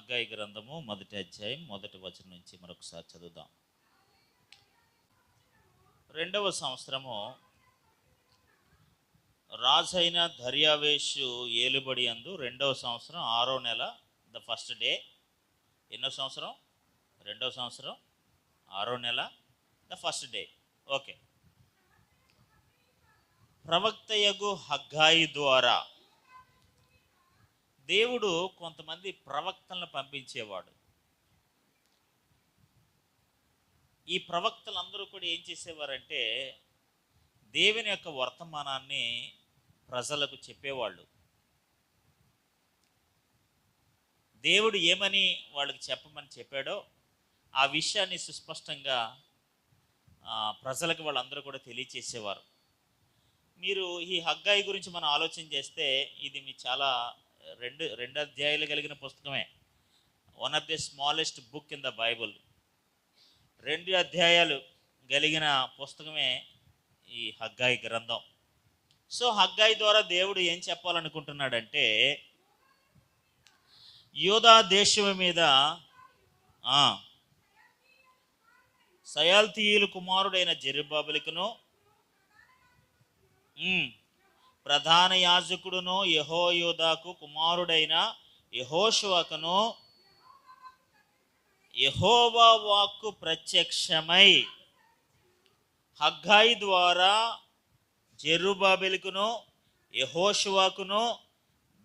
హగ్గయి గ్రంథము 1వ అధ్యాయం 1వ వచనం నుంచి మరొకసారి చదువుదాం. 2వ సంవత్సరము రాజైన దర్యావేషు ఏలుబడి అందు 2వ సంవత్సరం 6వ నెల ద ఫస్ట్ డే. ఎన్నో సంవత్సరం? 2వ సంవత్సరం 6వ నెల ద ఫస్ట్ డే. ఓకే. ప్రవక్తయగు హగ్గాయి ద్వారా దేవుడు కొంతమంది ప్రవక్తలను పంపించేవాడు. ఈ ప్రవక్తలందరూ కూడా ఏం చేసేవారంటే దేవుని యొక్క వర్తమానాన్ని ప్రజలకు చెప్పేవాళ్ళు. దేవుడు ఏమని వాళ్ళకి చెప్పమని చెప్పాడో ఆ విషయాన్ని సుస్పష్టంగా ప్రజలకు వాళ్ళందరూ కూడా తెలియచేసేవారు. మీరు ఈ హగ్గాయి గురించి మనం ఆలోచన చేస్తే ఇది మీ చాలా రెండు అధ్యాయాలు కలిగిన పుస్తకమే. One of the smallest book in the Bible. 2 అధ్యాయాలు కలిగిన పుస్తకమే ఈ హగ్గాయి గ్రంథం. సో హగ్గాయి ద్వారా దేవుడు ఏం చెప్పాలనుకుంటున్నాడంటే యూదా దేశం మీద షయల్తీయేలు కుమారుడైన జెరుబ్బాబెలుకును ప్రధాన యాజకుడును యెహోయాదాకు కుమారుడైన యెహోషువకును యెహోవా వాక్కు ప్రత్యక్షమై హగ్గాయి ద్వారా జెరుబ్బాబెలుకును యెహోషువకును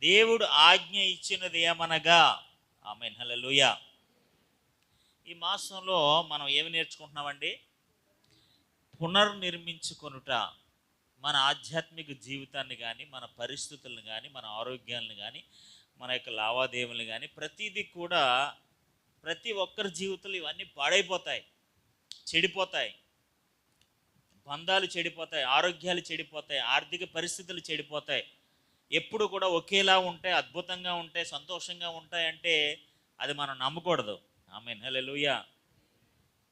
దేవుడు ఆజ్ఞ ఇచ్చినది ఏమనగా, ఆమేన్, హల్లెలూయా. ఈ మాసంలో మనం ఏమి నేర్చుకుంటున్నామండి? పునర్నిర్మించుకొనుట. మన ఆధ్యాత్మిక జీవితాన్ని కానీ, మన పరిస్థితులను కానీ, మన ఆరోగ్యాలను కానీ, మన యొక్క లావాదేవీలను కానీ, ప్రతిదీ కూడా ప్రతి ఒక్కరి జీవితంలో ఇవన్నీ పాడైపోతాయి, చెడిపోతాయి. బంధాలు చెడిపోతాయి, ఆరోగ్యాలు చెడిపోతాయి, ఆర్థిక పరిస్థితులు చెడిపోతాయి. ఎప్పుడు కూడా ఒకేలా ఉంటాయి, అద్భుతంగా ఉంటాయి, సంతోషంగా ఉంటాయంటే అది మనం నమ్మకూడదు. ఆమేన్, హల్లెలూయా.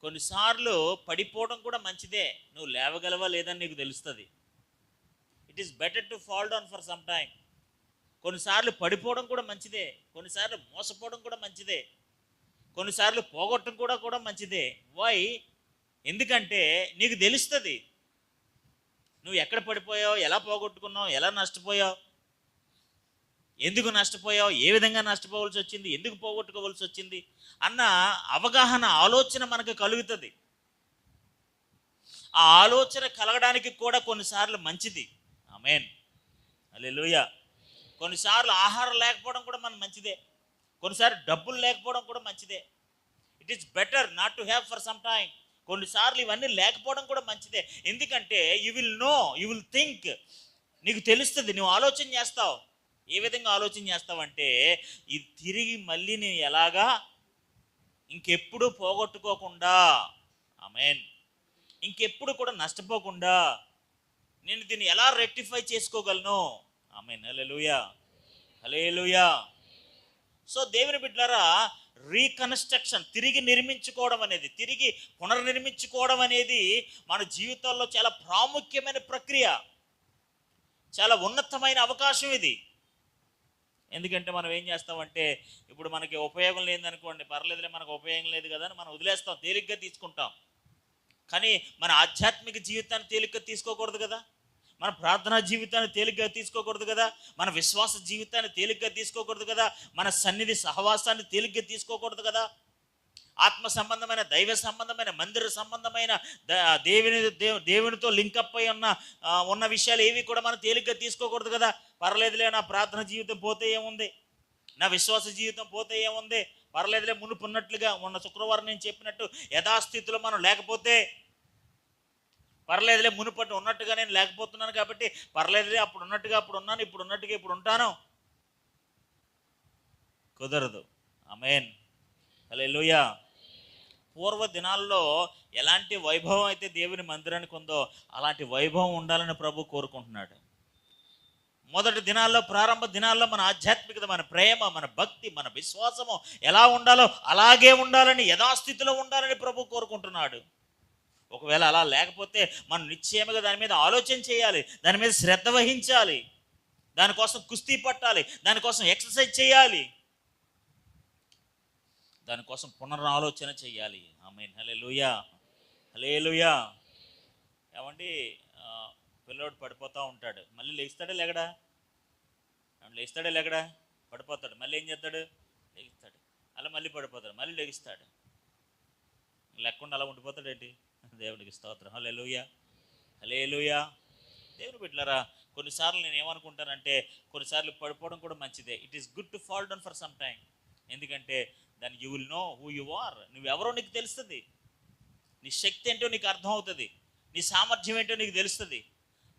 కొన్నిసార్లు పడిపోవడం కూడా మంచిదే. నువ్వు లేవగలవా లేదని నీకు తెలుస్తుంది. It is better to fall down for some time. కొన్నిసార్లు పడిపోవడం కూడా మంచిదే, కొన్నిసార్లు మోసపోవడం కూడా మంచిదే, కొన్నిసార్లు పోగొట్టడం కూడా మంచిదే. వై? ఎందుకంటే నీకు తెలుస్తుంది నువ్వు ఎక్కడ పడిపోయావు, ఎలా పోగొట్టుకున్నావు, ఎలా నష్టపోయావు, ఎందుకు నష్టపోయావు, ఏ విధంగా నష్టపోవాల్సి వచ్చింది, ఎందుకు పోగొట్టుకోవాల్సి వచ్చింది అన్న అవగాహన, ఆలోచన మనకు కలుగుతుంది. ఆ ఆలోచన కలగడానికి కూడా కొన్నిసార్లు మంచిది. ఆమేన్, హల్లెలూయా. కొన్నిసార్లు ఆహారం లేకపోవడం కూడా మన మంచిదే, కొన్నిసార్లు డబ్బులు లేకపోవడం కూడా మంచిదే. It is better not to have for some time. కొన్నిసార్లు ఇవన్నీ లేకపోవడం కూడా మంచిదే. ఎందుకంటే you will no, you will think. నీకు తెలుస్తుంది, నువ్వు ఆలోచన చేస్తావు. ఏ విధంగా ఆలోచన చేస్తావంటే ఇది తిరిగి మళ్ళీ నేను ఎలాగా ఇంకెప్పుడు పోగొట్టుకోకుండా, ఆమేన్, ఇంకెప్పుడు కూడా నష్టపోకుండా నేను దీన్ని ఎలా రెక్టిఫై చేసుకోగలను. ఆమేన్, హల్లెలూయా, హల్లెలూయా. సో దేవుని బిడ్డలారా, రీకన్స్ట్రక్షన్, తిరిగి నిర్మించుకోవడం అనేది, తిరిగి పునర్నిర్మించుకోవడం అనేది మన జీవితాల్లో చాలా ప్రాముఖ్యమైన ప్రక్రియ, చాలా ఉన్నతమైన అవకాశం ఇది. ఎందుకంటే మనం ఏం చేస్తామంటే ఇప్పుడు మనకి ఉపయోగం లేదనుకోండి, పర్లేదులే మనకు ఉపయోగం లేదు కదా అని మనం వదిలేస్తాం, తేలిగ్గా తీసుకుంటాం. కానీ మన ఆధ్యాత్మిక జీవితాన్ని తేలిగ్గా తీసుకోకూడదు కదా, మన ప్రార్థనా జీవితాన్ని తేలిగ్గా తీసుకోకూడదు కదా, మన విశ్వాస జీవితాన్ని తేలిగ్గా తీసుకోకూడదు కదా, మన సన్నిధి సహవాసాన్ని తేలిగ్గా తీసుకోకూడదు కదా, ఆత్మ సంబంధమైన, దైవ సంబంధమైన, మందిర సంబంధమైన, దేవునితో లింకప్ అయి ఉన్న విషయాలు ఏవి కూడా మనం తేలిగ్గా తీసుకోకూడదు కదా. పర్లేదులే, నా ప్రార్థన జీవితం పోతే ఏముంది, నా విశ్వాస జీవితం పోతే ఏముంది, పర్లేదులే, మునుపున్నట్లుగా మొన్న శుక్రవారం నేను చెప్పినట్టు యథాస్థితిలో మనం లేకపోతే పర్లేదులే, మునుపటి ఉన్నట్టుగా నేను లేకపోతున్నాను కాబట్టి పర్లేదులే, అప్పుడు ఉన్నట్టుగా అప్పుడు ఉన్నాను, ఇప్పుడు ఉన్నట్టుగా ఇప్పుడు ఉంటాను, కుదరదు. ఆమేన్, హల్లెలూయా. పూర్వ దినాల్లో ఎలాంటి వైభవం అయితే దేవుని మందిరానికి ఉందో అలాంటి వైభవం ఉండాలని ప్రభు కోరుకుంటున్నాడు. మొదటి దినాల్లో, ప్రారంభ దినాల్లో మన ఆధ్యాత్మికత, మన ప్రేమ, మన భక్తి, మన విశ్వాసము ఎలా ఉండాలో అలాగే ఉండాలని, యథాస్థితిలో ఉండాలని ప్రభు కోరుకుంటున్నాడు. ఒకవేళ అలా లేకపోతే మనం నిశ్చయముగా దాని మీద ఆలోచన చేయాలి, దాని మీద శ్రద్ధ వహించాలి, దానికోసం కుస్తీ పట్టాలి, దానికోసం ఎక్సర్సైజ్ చేయాలి. దానికోసం పునరాలోచన చెయ్యాలి. ఆమేన్. హల్లెలూయా, హల్లెలూయా. ఏమండి, ఆ, పిల్లోడు పడిపోతూ ఉంటాడు, మళ్ళీ లేస్తాడా లేగడా? లేస్తాడా లేగడా? పడిపోతాడు, మళ్ళీ ఏం చేస్తాడు? లెగిస్తాడు. అలా మళ్ళీ పడిపోతాడు, మళ్ళీ లెగిస్తాడు. లేకుండా అలా ఉండిపోతాడేంటి? దేవునికి స్తోత్రం. హల్లెలూయా, హల్లెలూయా. దేవుని బిడ్డలారా, కొన్నిసార్లు నేను ఏమనుకుంటానంటే, కొన్నిసార్లు పడిపోవడం కూడా మంచిదే. It is good to fall down for some time. ఎందుకంటే దాన్ని you will know who you are. నువ్వెవరో నీకు తెలుస్తుంది, నీ శక్తి ఏంటో నీకు అర్థం అవుతుంది, నీ సామర్థ్యం ఏంటో నీకు తెలుస్తుంది.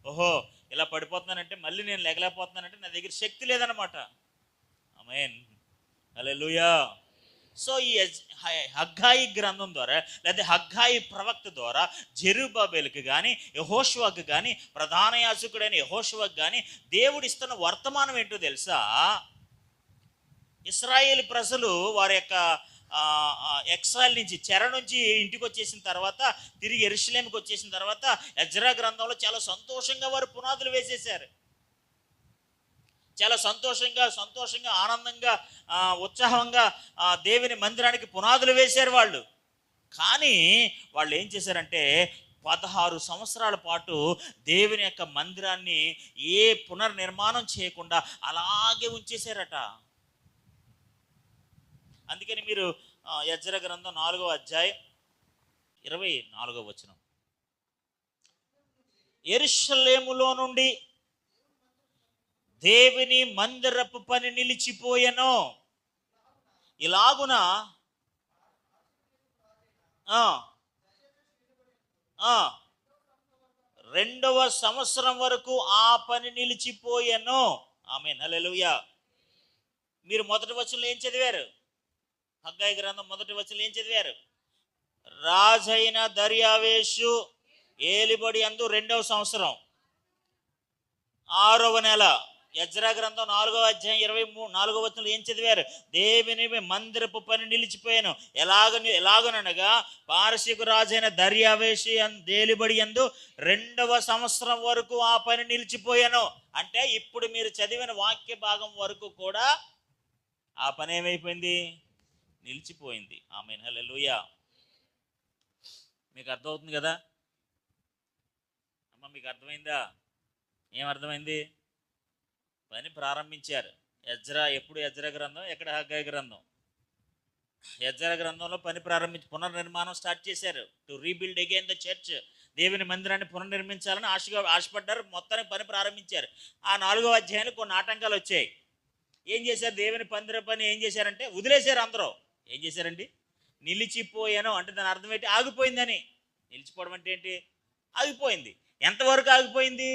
ఓహో, ఇలా పడిపోతున్నానంటే, మళ్ళీ నేను లేగలేకపోతున్నానంటే నా దగ్గర శక్తి లేదనమాట. ఆమేన్, హల్లెలూయా. సో ఈ హగ్గాయి గ్రంథం ద్వారా, లేదా హగ్గాయి ప్రవక్త ద్వారా జెరుబ్బాబెలుకి కానీ యెహోషువకు కానీ, ప్రధాన యాజకుడైన యెహోషువకు కానీ దేవుడు ఇస్తున్న వర్తమానం ఏంటో తెలుసా? ఇశ్రాయేలు ప్రజలు వారి యొక్క ఎక్సైల్ నుంచి, చెర నుంచి ఇంటికి వచ్చేసిన తర్వాత, తిరిగి యెరూషలేముకి వచ్చేసిన తర్వాత ఎజ్రా గ్రంథంలో చాలా సంతోషంగా వారు పునాదులు వేసేశారు. చాలా సంతోషంగా ఆనందంగా ఉత్సాహంగా దేవుని మందిరానికి పునాదులు వేశారు వాళ్ళు. కానీ వాళ్ళు ఏం చేశారంటే 16 సంవత్సరాల పాటు దేవుని యొక్క మందిరాన్ని ఏ పునర్నిర్మాణం చేయకుండా అలాగే ఉంచేశారట. అందుకని మీరు ఎజ్రా గ్రంథం 4వ అధ్యాయం 24వ వచనం, యెరూషలేములో నుండి దేవుని మందిరపు పని నిలిచిపోయెను. ఇలాగున రెండవ సంవత్సరం వరకు ఆ పని నిలిచిపోయెను. ఆమేన్, హల్లెలూయా. మీరు మొదటి వచనంలో ఏం చదివారు? హగ్గాయి గ్రంథం మొదటి వచనంలో ఏం చదివారు? రాజైన దర్యావేషు ఏలిబడి అందు 2వ సంవత్సరం 6వ నెల. ఎజ్రా గ్రంథం 4వ అధ్యాయం 24వ వచనంలో ఏం చదివారు? దేవుని మందిరపు పని నిలిచిపోయాను. ఎలాగనగా పారసీకు రాజైన దర్యావేషు ఏలిబడి యందు 2వ సంవత్సరం వరకు ఆ పని నిలిచిపోయాను. అంటే ఇప్పుడు మీరు చదివిన వాక్య భాగం వరకు కూడా ఆ పని ఏమైపోయింది? నిలిచిపోయింది. ఆమేన్, హల్లెలూయా. మీకు అర్థమవుతుంది కదా అమ్మ? మీకు అర్థమైందా? ఏమర్థమైంది? పని ప్రారంభించారు. ఎప్పుడు ఎజ్రా గ్రంథం, ఎక్కడ హగ్గాయి గ్రంథం? ఎజ్రా గ్రంథంలో పని పునర్నిర్మాణం స్టార్ట్ చేశారు. To rebuild again the church. దేవుని మందిరాన్ని పునర్నిర్మించాలని ఆశపడ్డారు. మొత్తానికి పని ప్రారంభించారు. ఆ 4వ అధ్యాయంలో కొన్ని ఆటంకాలు వచ్చాయి. ఏం చేశారు? దేవుని మందిర పని ఏం చేశారంటే వదిలేశారు. అందరూ ఏం చేశారండి? నిలిచిపోయాను అంటే దాని అర్థం ఏంటి? ఆగిపోయిందని. నిలిచిపోవడం అంటే ఏంటి? ఆగిపోయింది. ఎంతవరకు ఆగిపోయింది?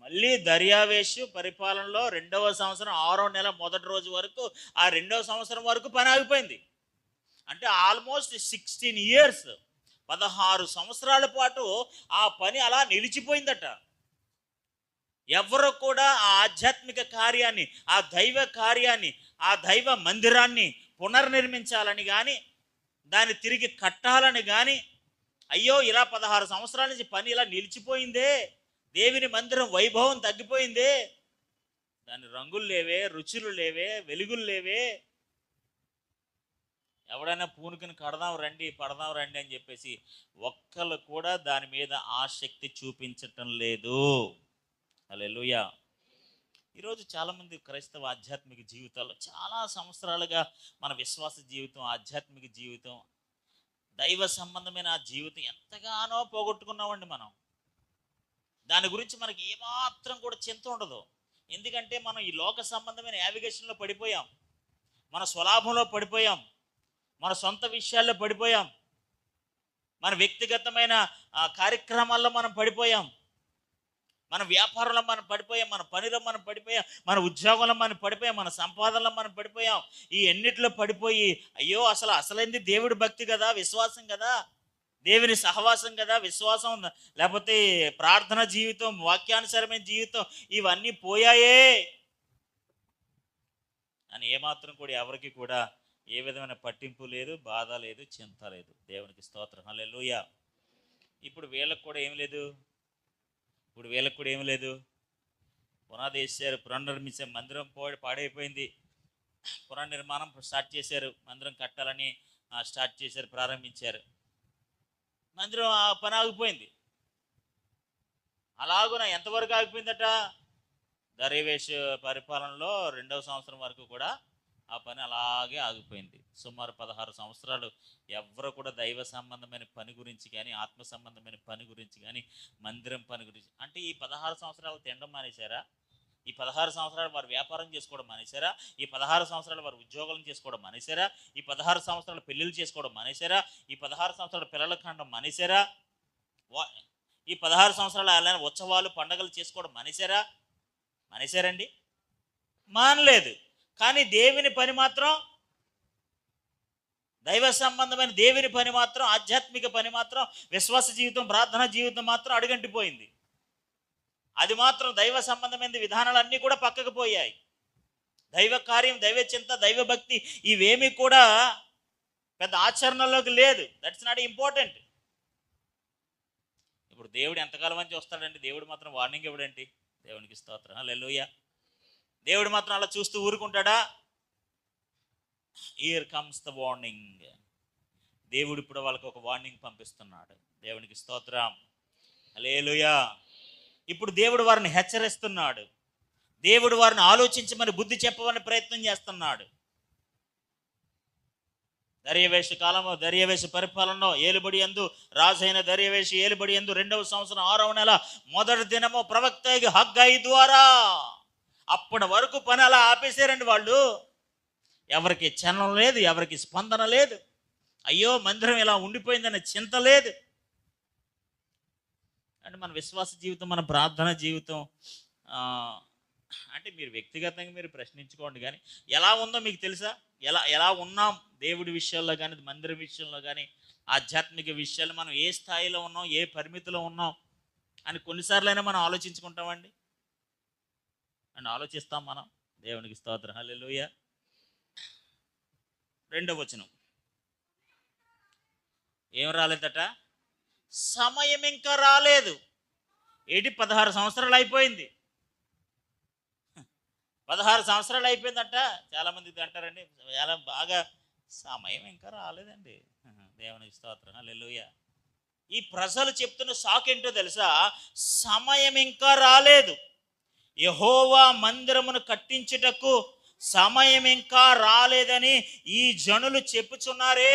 మళ్ళీ దర్యావేషు పరిపాలనలో 2వ సంవత్సరం 6వ నెల మొదటి రోజు వరకు, ఆ 2వ సంవత్సరం వరకు పని ఆగిపోయింది. అంటే ఆల్మోస్ట్ 16 ఇయర్స్, 16 సంవత్సరాల పాటు ఆ పని అలా నిలిచిపోయిందట. ఎవరు కూడా ఆ ఆధ్యాత్మిక కార్యాన్ని, ఆ దైవ కార్యాన్ని, ఆ దైవ మందిరాన్ని పునర్నిర్మించాలని కానీ, దాన్ని తిరిగి కట్టాలని కానీ, అయ్యో ఇలా 16 సంవత్సరాల నుంచి పని ఇలా నిలిచిపోయిందే, దేవుని మందిరం వైభవం తగ్గిపోయిందే, దాని రంగులు లేవే, రుచులు లేవే, వెలుగులు లేవే, ఎవడైనా పూనుకుని పడదాం రండి అని చెప్పేసి ఒక్కళ్ళు కూడా దాని మీద ఆసక్తి చూపించటం లేదు. హల్లెలూయా. ఈరోజు చాలామంది క్రైస్తవ ఆధ్యాత్మిక జీవితాల్లో చాలా సంవత్సరాలుగా మన విశ్వాస జీవితం, ఆధ్యాత్మిక జీవితం, దైవ సంబంధమైన ఆ జీవితం ఎంతగానో పోగొట్టుకున్నామండి మనం. దాని గురించి మనకి ఏమాత్రం కూడా చింత ఉండదు. ఎందుకంటే మనం ఈ లోక సంబంధమైన యావిగేషన్లో పడిపోయాం, మన స్వలాభంలో పడిపోయాం, మన సొంత విషయాల్లో పడిపోయాం, మన వ్యక్తిగతమైన కార్యక్రమాల్లో మనం పడిపోయాం, మన వ్యాపారంలో మనం పడిపోయాం, మన పనిలో మనం పడిపోయాం, మన ఉద్యోగంలో మనం పడిపోయాం, మన సంపాదనలో మనం పడిపోయాం. ఈ ఎన్నిట్లో పడిపోయి అయ్యో అసలైంది దేవుడి భక్తి కదా, విశ్వాసం కదా, దేవుని సహవాసం కదా, విశ్వాసం లేకపోతే ప్రార్థన జీవితం, వాక్యానుసారమైన జీవితం, ఇవన్నీ పోయాయే అని ఏమాత్రం కూడా ఎవరికి కూడా ఏ విధమైన పట్టింపు లేదు, బాధ లేదు, చింత లేదు. దేవునికి స్తోత్రం, హల్లెలూయా. ఇప్పుడు వీళ్ళకి కూడా ఏం లేదు. పునాది వేసారు, పునర్నిర్మించారు, మందిరం పాడైపోయింది, పునర్నిర్మాణం స్టార్ట్ చేశారు, మందిరం కట్టాలని స్టార్ట్ చేశారు, ప్రారంభించారు. మందిరం ఆ పని ఆగిపోయింది. అలాగున ఎంతవరకు ఆగిపోయిందట? దర్యావేషు పరిపాలనలో 2వ సంవత్సరం వరకు కూడా ఆ పని అలాగే ఆగిపోయింది. సుమారు 16 సంవత్సరాలు ఎవరు కూడా దైవ సంబంధమైన పని గురించి కానీ, ఆత్మ సంబంధమైన పని గురించి కానీ, మందిరం పని గురించి, అంటే ఈ 16 సంవత్సరాలు తినడం మానేశారా? ఈ 16 సంవత్సరాలు వారు వ్యాపారం చేసుకోవడం మానేశారా? ఈ 16 సంవత్సరాలు వారు ఉద్యోగాలు చేసుకోవడం మానేశారా? ఈ 16 సంవత్సరాలు పెళ్ళిళ్ళు చేసుకోవడం మానేశారా? ఈ 16 సంవత్సరాలు పిల్లల కాండం మానేశారా? ఈ 16 సంవత్సరాలు అలానే ఉత్సవాలు పండగలు చేసుకోవడం మానేశారా? మానేశారండి? మానలేదు. కానీ దేవుని పని మాత్రం, దైవ సంబంధమైన దేవుని పని మాత్రం, ఆధ్యాత్మిక పని మాత్రం, విశ్వాస జీవితం, ప్రార్థనా జీవితం మాత్రం అడుగంటిపోయింది. అది మాత్రం దైవ సంబంధమైన విధానాలన్నీ కూడా పక్కకు పోయాయి. దైవ కార్యం, దైవ చింత, దైవ భక్తి ఇవేమీ కూడా పెద్ద ఆచరణలోకి లేదు. That's not important. ఇప్పుడు దేవుడు ఎంతకాలం అని చూస్తాడండి? దేవుడు మాత్రం వార్నింగ్ ఇవ్వడండి. దేవునికి స్తోత్రం, హల్లెలూయా. దేవుడు మాత్రం అలా చూస్తూ ఊరుకుంటాడా? Here comes the warning. దేవుడు ఇప్పుడు వాళ్ళకి ఒక వార్నింగ్ పంపిస్తున్నాడు. దేవునికి స్తోత్రం, హల్లెలూయా. ఇప్పుడు దేవుడు వారిని హెచ్చరిస్తున్నాడు. దేవుడు వారిని ఆలోచించమని, బుద్ధి చెప్పమని ప్రయత్నం చేస్తున్నాడు. దర్యావేషు కాలంలో, దర్యావేషు పరిపాలనలో, ఏలుబడి యందు, రాజైన దర్యావేషు ఏలుబడి యందు 2వ సంవత్సరం 6వ నెల మొదటి దినము ప్రవక్త హగ్గయి ద్వారా, అప్పటి వరకు పని అలా ఆపేశారండి వాళ్ళు. ఎవరికి చలనం లేదు, ఎవరికి స్పందన లేదు. అయ్యో మందిరం ఇలా ఉండిపోయిందనే చింత లేదు. అంటే మన విశ్వాస జీవితం, మన ప్రార్థన జీవితం, అంటే మీరు వ్యక్తిగతంగా మీరు ప్రశ్నించుకోండి. కానీ ఎలా ఉందో మీకు తెలుసా? ఎలా ఉన్నాం దేవుడి విషయాల్లో కానీ, మందిరం విషయంలో కానీ, ఆధ్యాత్మిక విషయాలు మనం ఏ స్థాయిలో ఉన్నాం, ఏ పరిమితిలో ఉన్నాం అని కొన్నిసార్లైనా మనం ఆలోచించుకుంటామండి. అని ఆలోచిస్తాం మనం. దేవునికి స్తోత్రం, హల్లెలూయా. 2వ వచనం, ఏం రాలేదట? సమయం ఇంకా రాలేదు. 16 సంవత్సరాలు అయిపోయింది. 16 సంవత్సరాలు అయిపోయిందంట. చాలామంది అంటారండి, చాలా బాగా సమయం ఇంకా రాలేదండి. దేవునికి స్తోత్రం, హల్లెలూయా. ఈ ప్రజలు చెప్తున్న షాక్ ఏంటో తెలుసా? సమయం ఇంకా రాలేదు. యెహోవా మందిరమును కట్టించుటకు సమయం ఇంకా రాలేదని ఈ జనులు చెప్పుచున్నారే.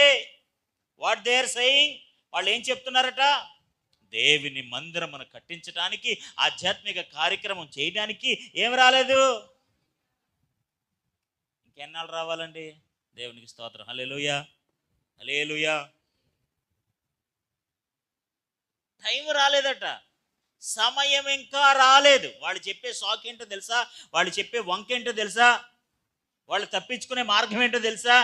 What they are saying? వాళ్ళు ఏం చెప్తున్నారట? దేవుని మందిరమును కట్టించడానికి, ఆధ్యాత్మిక కార్యక్రమం చేయడానికి ఏం రాలేదు. ఇంకెన్నాళ్ళు రావాలండి? దేవునికి స్తోత్రం, హల్లెలూయా, హల్లెలూయా. టైం రాలేదట, సమయం ఇంకా రాలేదు. వాళ్ళు చెప్పే షాక్ ఏంటో తెలుసా? వాళ్ళు చెప్పే వంకేంటో తెలుసా? వాళ్ళు తప్పించుకునే మార్గం ఏంటో తెలుసా?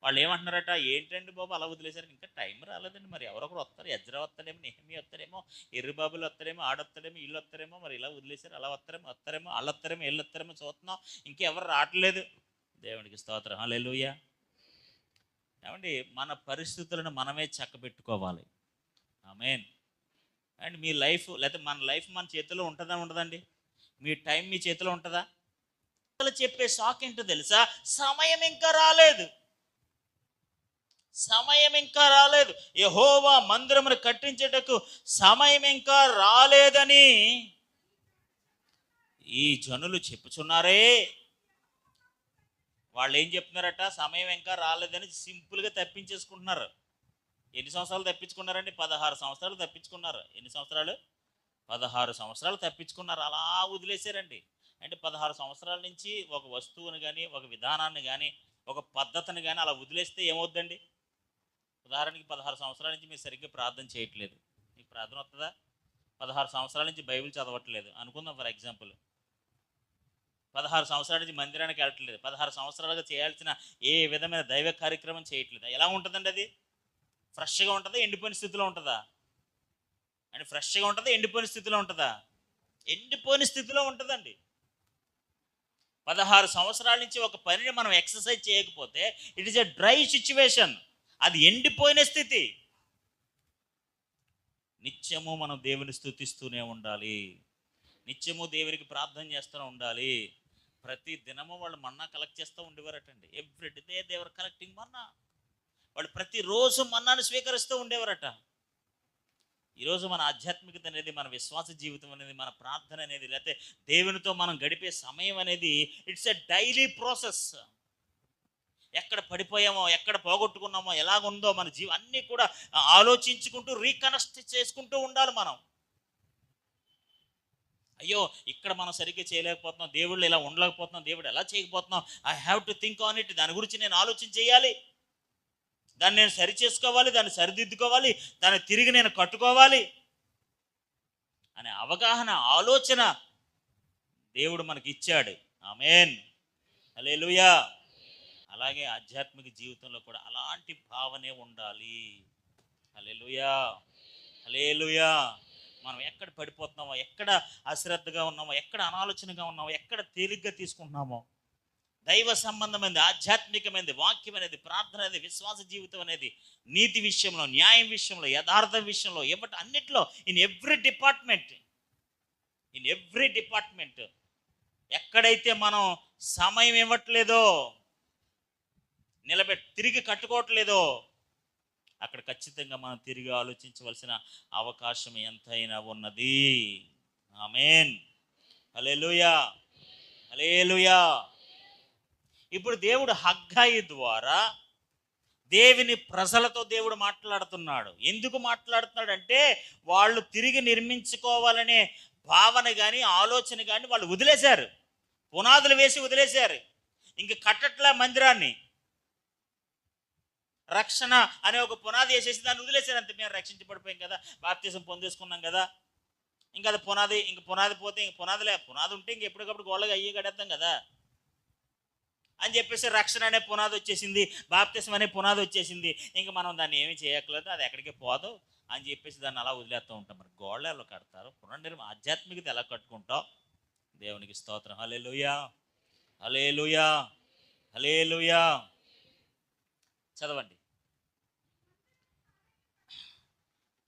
వాళ్ళు ఏమంటున్నారట? ఏంటండి బాబు అలా వదిలేశారు, ఇంకా టైం రాలేదండి. మరి ఎవరొకరు వస్తారు, ఎజ్రా వస్తాడేమో, నెహెమీయా వస్తాడేమో, ఎర్రబాబులు వస్తాడేమో, ఆడొస్తాడేమో, వీళ్ళు వస్తారేమో, మరి ఇలా వదిలేశారు, అలా వస్తారేమో, వాళ్ళు వస్తారేమో, వీళ్ళు వస్తారేమో చూస్తున్నాం, ఇంకెవరు రావట్లేదు. దేవునికి స్తోత్రం, హల్లెలూయా. ఏమండి, మన పరిస్థితులను మనమే చక్కబెట్టుకోవాలి. ఆమేన్. అండ్ మీ లైఫ్, లేకపోతే మన లైఫ్ మన చేతిలో ఉంటుందా, ఉండదండి? మీ టైం మీ చేతిలో ఉంటుందా? చెప్పే షాక్ ఏంటో తెలుసా? సమయం ఇంకా రాలేదు, సమయం ఇంకా రాలేదు. యెహోవా మందిరమును కట్టించేటకు సమయం ఇంకా రాలేదని ఈ జనులు చెప్పుచున్నారే. వాళ్ళు ఏం చెప్తున్నారట? సమయం ఇంకా రాలేదని సింపుల్గా తప్పించేసుకుంటున్నారు. ఎన్ని సంవత్సరాలు తప్పించుకున్నారండి? 16 సంవత్సరాలు తప్పించుకున్నారు. ఎన్ని సంవత్సరాలు? 16 సంవత్సరాలు తప్పించుకున్నారు. అలా వదిలేశారండి. అంటే 16 సంవత్సరాల నుంచి ఒక వస్తువుని కానీ, ఒక విధానాన్ని కానీ, ఒక పద్ధతిని కానీ అలా వదిలేస్తే ఏమవుద్దండి? ఉదాహరణకి 16 సంవత్సరాల నుంచి మీరు సరిగ్గా ప్రార్థన చేయట్లేదు, మీకు ప్రార్థన వస్తుందా? 16 సంవత్సరాల నుంచి బైబిల్ చదవట్లేదు అనుకుందాం ఫర్ ఎగ్జాంపుల్. 16 సంవత్సరాల నుంచి మందిరానికి వెళ్ళట్లేదు, 16 సంవత్సరాలుగా చేయాల్సిన ఏ విధమైన దైవ కార్యక్రమం చేయట్లేదు. ఎలా ఉంటుందండి అది? ఫ్రెష్గా ఉంటుందా, ఎండిపోయిన స్థితిలో ఉంటుందా? అంటే ఫ్రెష్గా ఉంటుందా, ఎండిపోయిన స్థితిలో ఉంటుందా? ఎండిపోయిన స్థితిలో ఉంటుందండి. 16 సంవత్సరాల నుంచి ఒక పనిని మనం ఎక్సర్సైజ్ చేయకపోతే it is a dry situation. అది ఎండిపోయిన స్థితి. నిత్యము మనం దేవుని స్తుతిస్తూనే ఉండాలి, నిత్యము దేవునికి ప్రార్థన చేస్తూనే ఉండాలి. ప్రతి దినము వాళ్ళు మన్నా కలెక్ట్ చేస్తూ ఉండేవారటండి. Every day they were collecting manna. వాళ్ళు ప్రతిరోజు మన్నాను స్వీకరిస్తూ ఉండేవారట. ఈరోజు మన ఆధ్యాత్మికత అనేది, మన విశ్వాస జీవితం అనేది, మన ప్రార్థన అనేది, లేకపోతే దేవునితో మనం గడిపే సమయం అనేది ఇట్స్ ఎ డైలీ ప్రాసెస్. ఎక్కడ పడిపోయామో, ఎక్కడ పోగొట్టుకున్నామో, ఎలాగుందో మన అన్నీ కూడా ఆలోచించుకుంటూ రీకనెక్ట్ చేసుకుంటూ ఉండాలి మనం. అయ్యో ఇక్కడ మనం సరిగ్గా చేయలేకపోతున్నాం, దేవుళ్ళు ఇలా ఉండలేకపోతున్నాం, దేవుడు ఎలా చేయకపోతున్నాం, I have to think on it. దాని గురించి నేను ఆలోచన చేయాలి, దాన్ని నేను సరి చేసుకోవాలి, దాన్ని సరిదిద్దుకోవాలి, దాన్ని తిరిగి నేను కట్టుకోవాలి అనే అవగాహన, ఆలోచన దేవుడు మనకి ఇచ్చాడు. ఆమేన్, హల్లెలూయా. అలాగే ఆధ్యాత్మిక జీవితంలో కూడా అలాంటి భావనే ఉండాలి. హల్లెలూయా, హల్లెలూయా. మనం ఎక్కడ పడిపోతున్నామో, ఎక్కడ అశ్రద్ధగా ఉన్నామో, ఎక్కడ అనాలోచనగా ఉన్నామో, ఎక్కడ తేలిగ్గా తీసుకుంటున్నామో, దైవ సంబంధమైనది, ఆధ్యాత్మికమైనది, వాక్యం అనేది, ప్రార్థన అనేది, విశ్వాస జీవితం అనేది, నీతి విషయంలో, న్యాయం విషయంలో, యథార్థ విషయంలో, అన్నిట్లో, ఇన్ ఎవ్రీ డిపార్ట్మెంట్ ఎక్కడైతే మనం సమయం ఇవ్వట్లేదో, తిరిగి కట్టుకోవట్లేదో, అక్కడ ఖచ్చితంగా మనం తిరిగి ఆలోచించవలసిన అవకాశం ఎంతైనా ఉన్నది. ఆమేన్, హల్లెలూయా, హల్లెలూయా. ఇప్పుడు దేవుడు హగ్గాయి ద్వారా దేవుని ప్రజలతో దేవుడు మాట్లాడుతున్నాడు. ఎందుకు మాట్లాడుతున్నాడు అంటే, వాళ్ళు తిరిగి నిర్మించుకోవాలనే భావన కానీ, ఆలోచన కానీ వాళ్ళు వదిలేశారు. పునాదులు వేసి వదిలేశారు, ఇంక కట్టట్లే మందిరాన్ని. రక్షణ అనే ఒక పునాది వేసేసి దాన్ని వదిలేశారు. అంతే, మేము రక్షించబడిపోయాం కదా, బాప్తిజం పొందేసుకున్నాం కదా, ఇంకా అది పునాది, ఇంక పునాది పోతే ఇంక పునాది ఉంటే ఇంక ఎప్పటికప్పుడు గోళ్ళగా అయ్యి గడేద్దాం కదా అని చెప్పేసి, రక్షణ అనే పునాది వచ్చేసింది, బాప్తిజం అనే పునాది వచ్చేసింది, ఇంక మనం దాన్ని ఏమీ చేయట్లేదు, అది ఎక్కడికి పోదు అని చెప్పేసి దాన్ని అలా వదిలేస్తూ ఉంటాం. మరి గోళ్ళు ఎలా కడతారు? ఆధ్యాత్మికత ఎలా కట్టుకుంటాం? దేవునికి స్తోత్రం. హల్లెలూయా, హల్లెలూయా, హల్లెలూయా. చదవండి.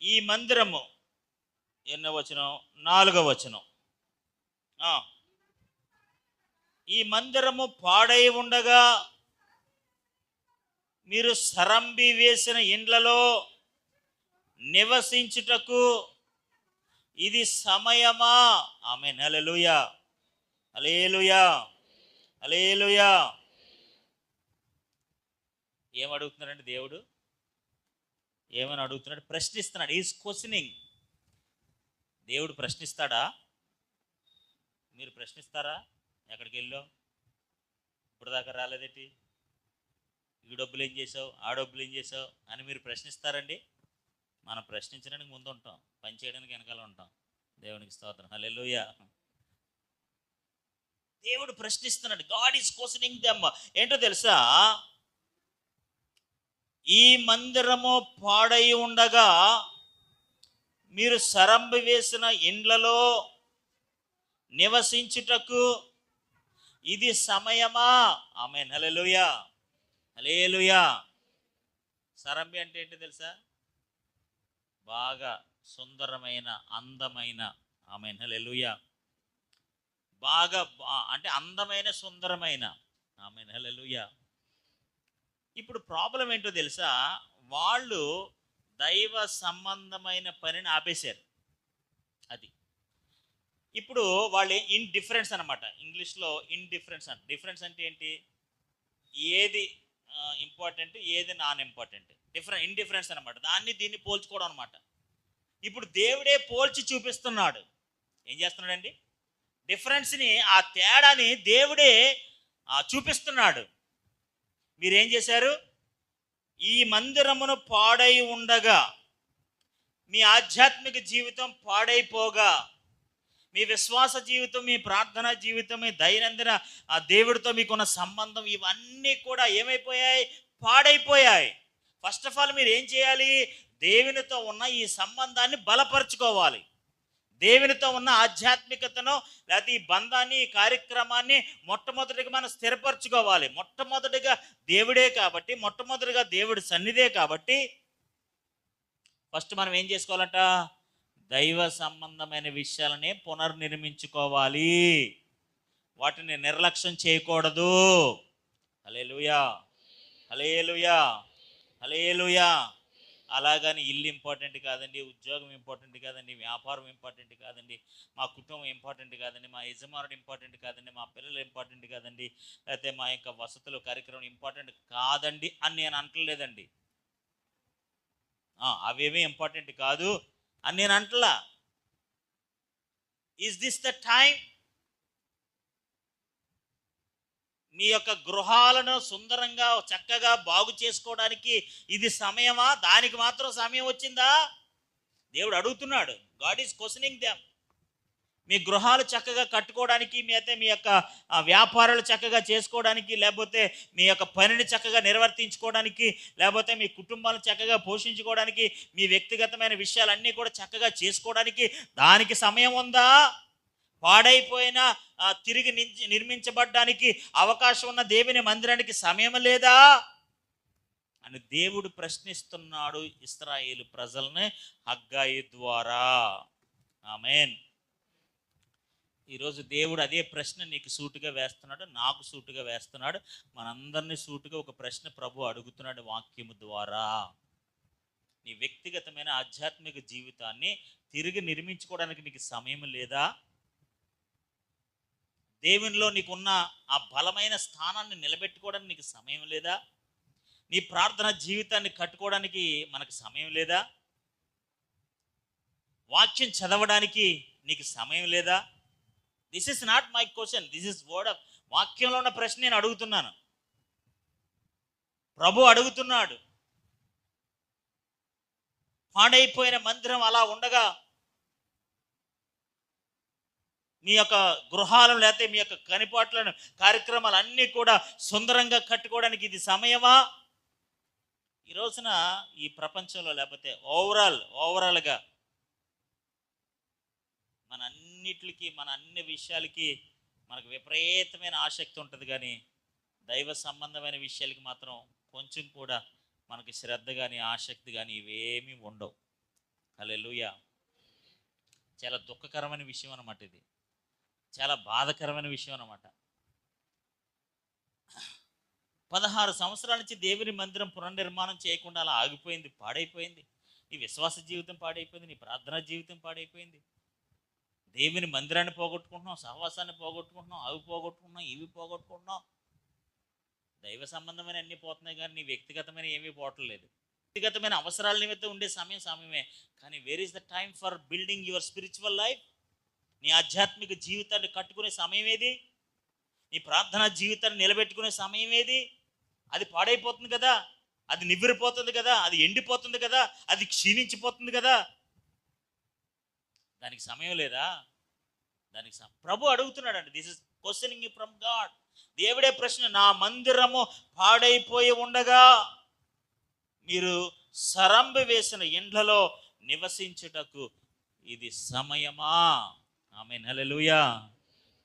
ఈ మందిరము ఎన్నో వచనం? 4వ వచనం. ఈ మందిరము పాడై ఉండగా మీరు సరంబి వేసిన ఇండ్లలో నివసించుటకు ఇది సమయమా? ఆమేన్, హల్లెలూయా, హల్లెలూయా, హల్లెలూయా. ఏమడుగుతున్నాడంటే దేవుడు? ఏమని అడుగుతున్నాడు? ప్రశ్నిస్తున్నాడు. Is questioning. దేవుడు ప్రశ్నిస్తాడా? మీరు ప్రశ్నిస్తారా? ఎక్కడికి వెళ్ళావు, ఇప్పుడు దాకా రాలేదేంటి, ఈ డబ్బులు ఏం చేసావు, ఆ డబ్బులు ఏం చేసావు అని మీరు ప్రశ్నిస్తారండి? మనం ప్రశ్నించడానికి ముందు ఉంటాం, పని చేయడానికి వెనకాల ఉంటాం. దేవునికి స్తోత్రం, హల్లెలూయా. దేవుడు ప్రశ్నిస్తున్నాడు. God is questioning them. ఏంటో తెలుసా? ఈ మందిరము పాడై ఉండగా మీరు సరంబి వేసిన ఇండ్లలో నివసించుటకు ఇది సమయమా? ఆమేన్, హల్లెలూయా, హల్లెలూయా. సరంబి అంటే ఏంటి తెలుసా? బాగా సుందరమైన, అందమైన. ఆమేన్, హల్లెలూయా. బాగా అంటే అందమైన, సుందరమైన. ఆమేన్, హల్లెలూయా. ఇప్పుడు ప్రాబ్లం ఏంటో తెలుసా? వాళ్ళు దైవ సంబంధమైన పనిని ఆపేశారు. అది ఇప్పుడు వాళ్ళు ఇండిఫరెన్స్ అనమాట. ఇంగ్లీష్లో ఇండిఫరెన్స్ అంట. డిఫరెన్స్ అంటే ఏంటి? ఏది ఇంపార్టెంట్, ఏది నాన్ ఇంపార్టెంట్, ఇండిఫరెన్స్ అనమాట. దాన్ని దీన్ని పోల్చుకోవడం అనమాట. ఇప్పుడు దేవుడే పోల్చి చూపిస్తున్నాడు. ఏం చేస్తున్నాడండి? డిఫరెన్స్ని, ఆ తేడాని దేవుడే చూపిస్తున్నాడు. మీరేం చేశారు? ఈ మందిరమును పాడై ఉండగా, మీ ఆధ్యాత్మిక జీవితం పాడైపోగా, మీ విశ్వాస జీవితం, మీ ప్రార్థనా జీవితం, మీ దైనందిన ఆ దేవుడితో మీకున్న సంబంధం, ఇవన్నీ కూడా ఏమైపోయాయి? పాడైపోయాయి. ఫస్ట్ ఆఫ్ ఆల్ మీరు ఏం చేయాలి? దేవునితో ఉన్న ఈ సంబంధాన్ని బలపరుచుకోవాలి. దేవునితో ఉన్న ఆధ్యాత్మికతను, లేకపోతే ఈ బంధాన్ని, ఈ కార్యక్రమాన్ని మొట్టమొదటిగా మనం స్థిరపరచుకోవాలి. మొట్టమొదటిగా దేవుడే కాబట్టి, మొట్టమొదటిగా దేవుడి సన్నిధే కాబట్టి ఫస్ట్ మనం ఏం చేసుకోవాలంట? దైవ సంబంధమైన విషయాలనే పునర్నిర్మించుకోవాలి. వాటిని నిర్లక్ష్యం చేయకూడదు. హల్లెలూయా, హల్లెలూయా. హల్లెలూయా. అలాగని ఇల్లు ఇంపార్టెంట్ కాదండి, ఉద్యోగం ఇంపార్టెంట్ కాదండి, వ్యాపారం ఇంపార్టెంట్ కాదండి, మా కుటుంబం ఇంపార్టెంట్ కాదండి, మా యజమానుడు ఇంపార్టెంట్ కాదండి, మా పిల్లలు ఇంపార్టెంట్ కాదండి, లేకపోతే మా యొక్క వసతులు కార్యక్రమం ఇంపార్టెంట్ కాదండి అని నేను అంటలేదండి. అవేమీ ఇంపార్టెంట్ కాదు అని నేను అంటలా. Is this the time? మీ యొక్క గృహాలను సుందరంగా చక్కగా బాగు చేసుకోవడానికి ఇది సమయమా? దానికి మాత్రం సమయం వచ్చిందా? దేవుడు అడుగుతున్నాడు. God is questioning them. మీ గృహాలు చక్కగా కట్టుకోవడానికి, మీ యొక్క వ్యాపారాలు చక్కగా చేసుకోవడానికి, లేకపోతే మీ యొక్క పనిని చక్కగా నిర్వర్తించుకోవడానికి, లేకపోతే మీ కుటుంబాలను చక్కగా పోషించుకోవడానికి, మీ వ్యక్తిగతమైన విషయాలన్నీ కూడా చక్కగా చేసుకోవడానికి దానికి సమయం ఉందా? పాడైపోయిన తిరిగి నిర్మించబడ్డానికి అవకాశం ఉన్న దేవుని మందిరానికి సమయం లేదా అని దేవుడు ప్రశ్నిస్తున్నాడు ఇశ్రాయేలు ప్రజల్ని హగ్గాయి ద్వారా. ఆమేన్. ఈరోజు దేవుడు అదే ప్రశ్న నీకు సూటుగా వేస్తున్నాడు, నాకు సూటుగా వేస్తున్నాడు, మనందరినీ సూటుగా ఒక ప్రశ్న ప్రభు అడుగుతున్నాడు వాక్యము ద్వారా. నీ వ్యక్తిగతమైన ఆధ్యాత్మిక జీవితాన్ని తిరిగి నిర్మించుకోవడానికి నీకు సమయం లేదా? దేవునిలో నీకున్న ఆ బలమైన స్థానాన్ని నిలబెట్టుకోవడానికి నీకు సమయం లేదా? నీ ప్రార్థన జీవితాన్ని కట్టుకోవడానికి మనకు సమయం లేదా? వాక్యం చదవడానికి నీకు సమయం లేదా? This is not my question, this is word of. వాక్యంలో ఉన్న ప్రశ్న నేను అడుగుతున్నాను, ప్రభు అడుగుతున్నాడు. పాడైపోయిన మందిరం అలా ఉండగా మీ యొక్క గృహాలను, లేకపోతే మీ యొక్క కనిపాట్లను, కార్యక్రమాలు అన్నీ కూడా సుందరంగా కట్టుకోవడానికి ఇది సమయమా? ఈ రోజున ఈ ప్రపంచంలో, లేకపోతే ఓవరాల్గా మన అన్ని విషయాలకి మనకు విపరీతమైన ఆసక్తి ఉంటుంది, కానీ దైవ సంబంధమైన విషయాలకి మాత్రం కొంచెం కూడా మనకి శ్రద్ధ కానీ ఆసక్తి కానీ ఇవేమీ ఉండవు. హల్లెలూయా. చాలా దుఃఖకరమైన విషయం అన్నమాట ఇది, చాలా బాధకరమైన విషయం అన్నమాట. 16 సంవత్సరాల నుంచి దేవుని మందిరం పునర్నిర్మాణం చేయకుండా అలా ఆగిపోయింది, పాడైపోయింది. నీ విశ్వాస జీవితం పాడైపోయింది, నీ ప్రార్థనా జీవితం పాడైపోయింది. దేవుని మందిరాన్ని పోగొట్టుకుంటున్నాం, సహవాసాన్ని పోగొట్టుకుంటున్నాం, అవి పోగొట్టుకుంటున్నాం, ఇవి పోగొట్టుకుంటున్నాం. దైవ సంబంధమైన అన్నీ పోతున్నాయి, కానీ నీ వ్యక్తిగతమైన ఏమీ పోవట్లేదు. వ్యక్తిగతమైన అవసరాల నిమిత్తం ఉండే సమయమే, కానీ where is the time for building your spiritual life? నీ ఆధ్యాత్మిక జీవితాన్ని కట్టుకునే సమయం ఏది? నీ ప్రార్థనా జీవితాన్ని నిలబెట్టుకునే సమయం ఏది? అది పాడైపోతుంది కదా, అది నివ్వెరిపోతుంది కదా, అది ఎండిపోతుంది కదా, అది క్షీణించిపోతుంది కదా. దానికి సమయం లేదా? దానికి ప్రభు అడుగుతున్నాడు. This is questioning from God. దేవుడే ప్రశ్న. నా మందిరము పాడైపోయి ఉండగా మీరు సరంబి వేసిన ఇండ్లలో నివసించుటకు ఇది సమయమా? ఆమేన్. హల్లెలూయా,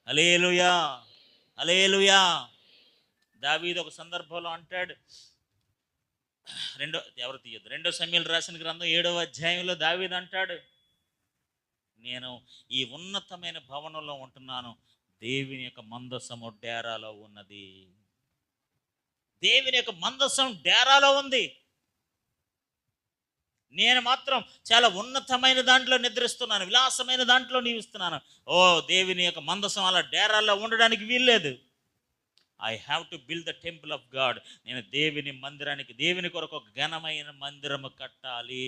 హల్లెలూయా, హల్లెలూయా. దావీదు ఒక సందర్భంలో అంటాడు, రెండో సమూయేలు రాసిన గ్రంథం 7వ అధ్యాయంలో దావీదు అంటాడు, నేను ఈ ఉన్నతమైన భవనంలో ఉంటున్నాను, దేవుని యొక్క మందసము డేరాలో ఉన్నది. దేవుని యొక్క మందసం డేరాలో ఉంది, నేను మాత్రం చాలా ఉన్నతమైన దాంట్లో నిద్రిస్తున్నాను, విలాసమైన దాంట్లో నివసిస్తున్నాను. దేవుని యొక్క మందసం అలా డేరాల్లో ఉండడానికి వీల్లేదు. I have to build the temple of God. నేను దేవుని మందిరానికి, దేవుని కొరకు ఒక ఘనమైన మందిరము కట్టాలి.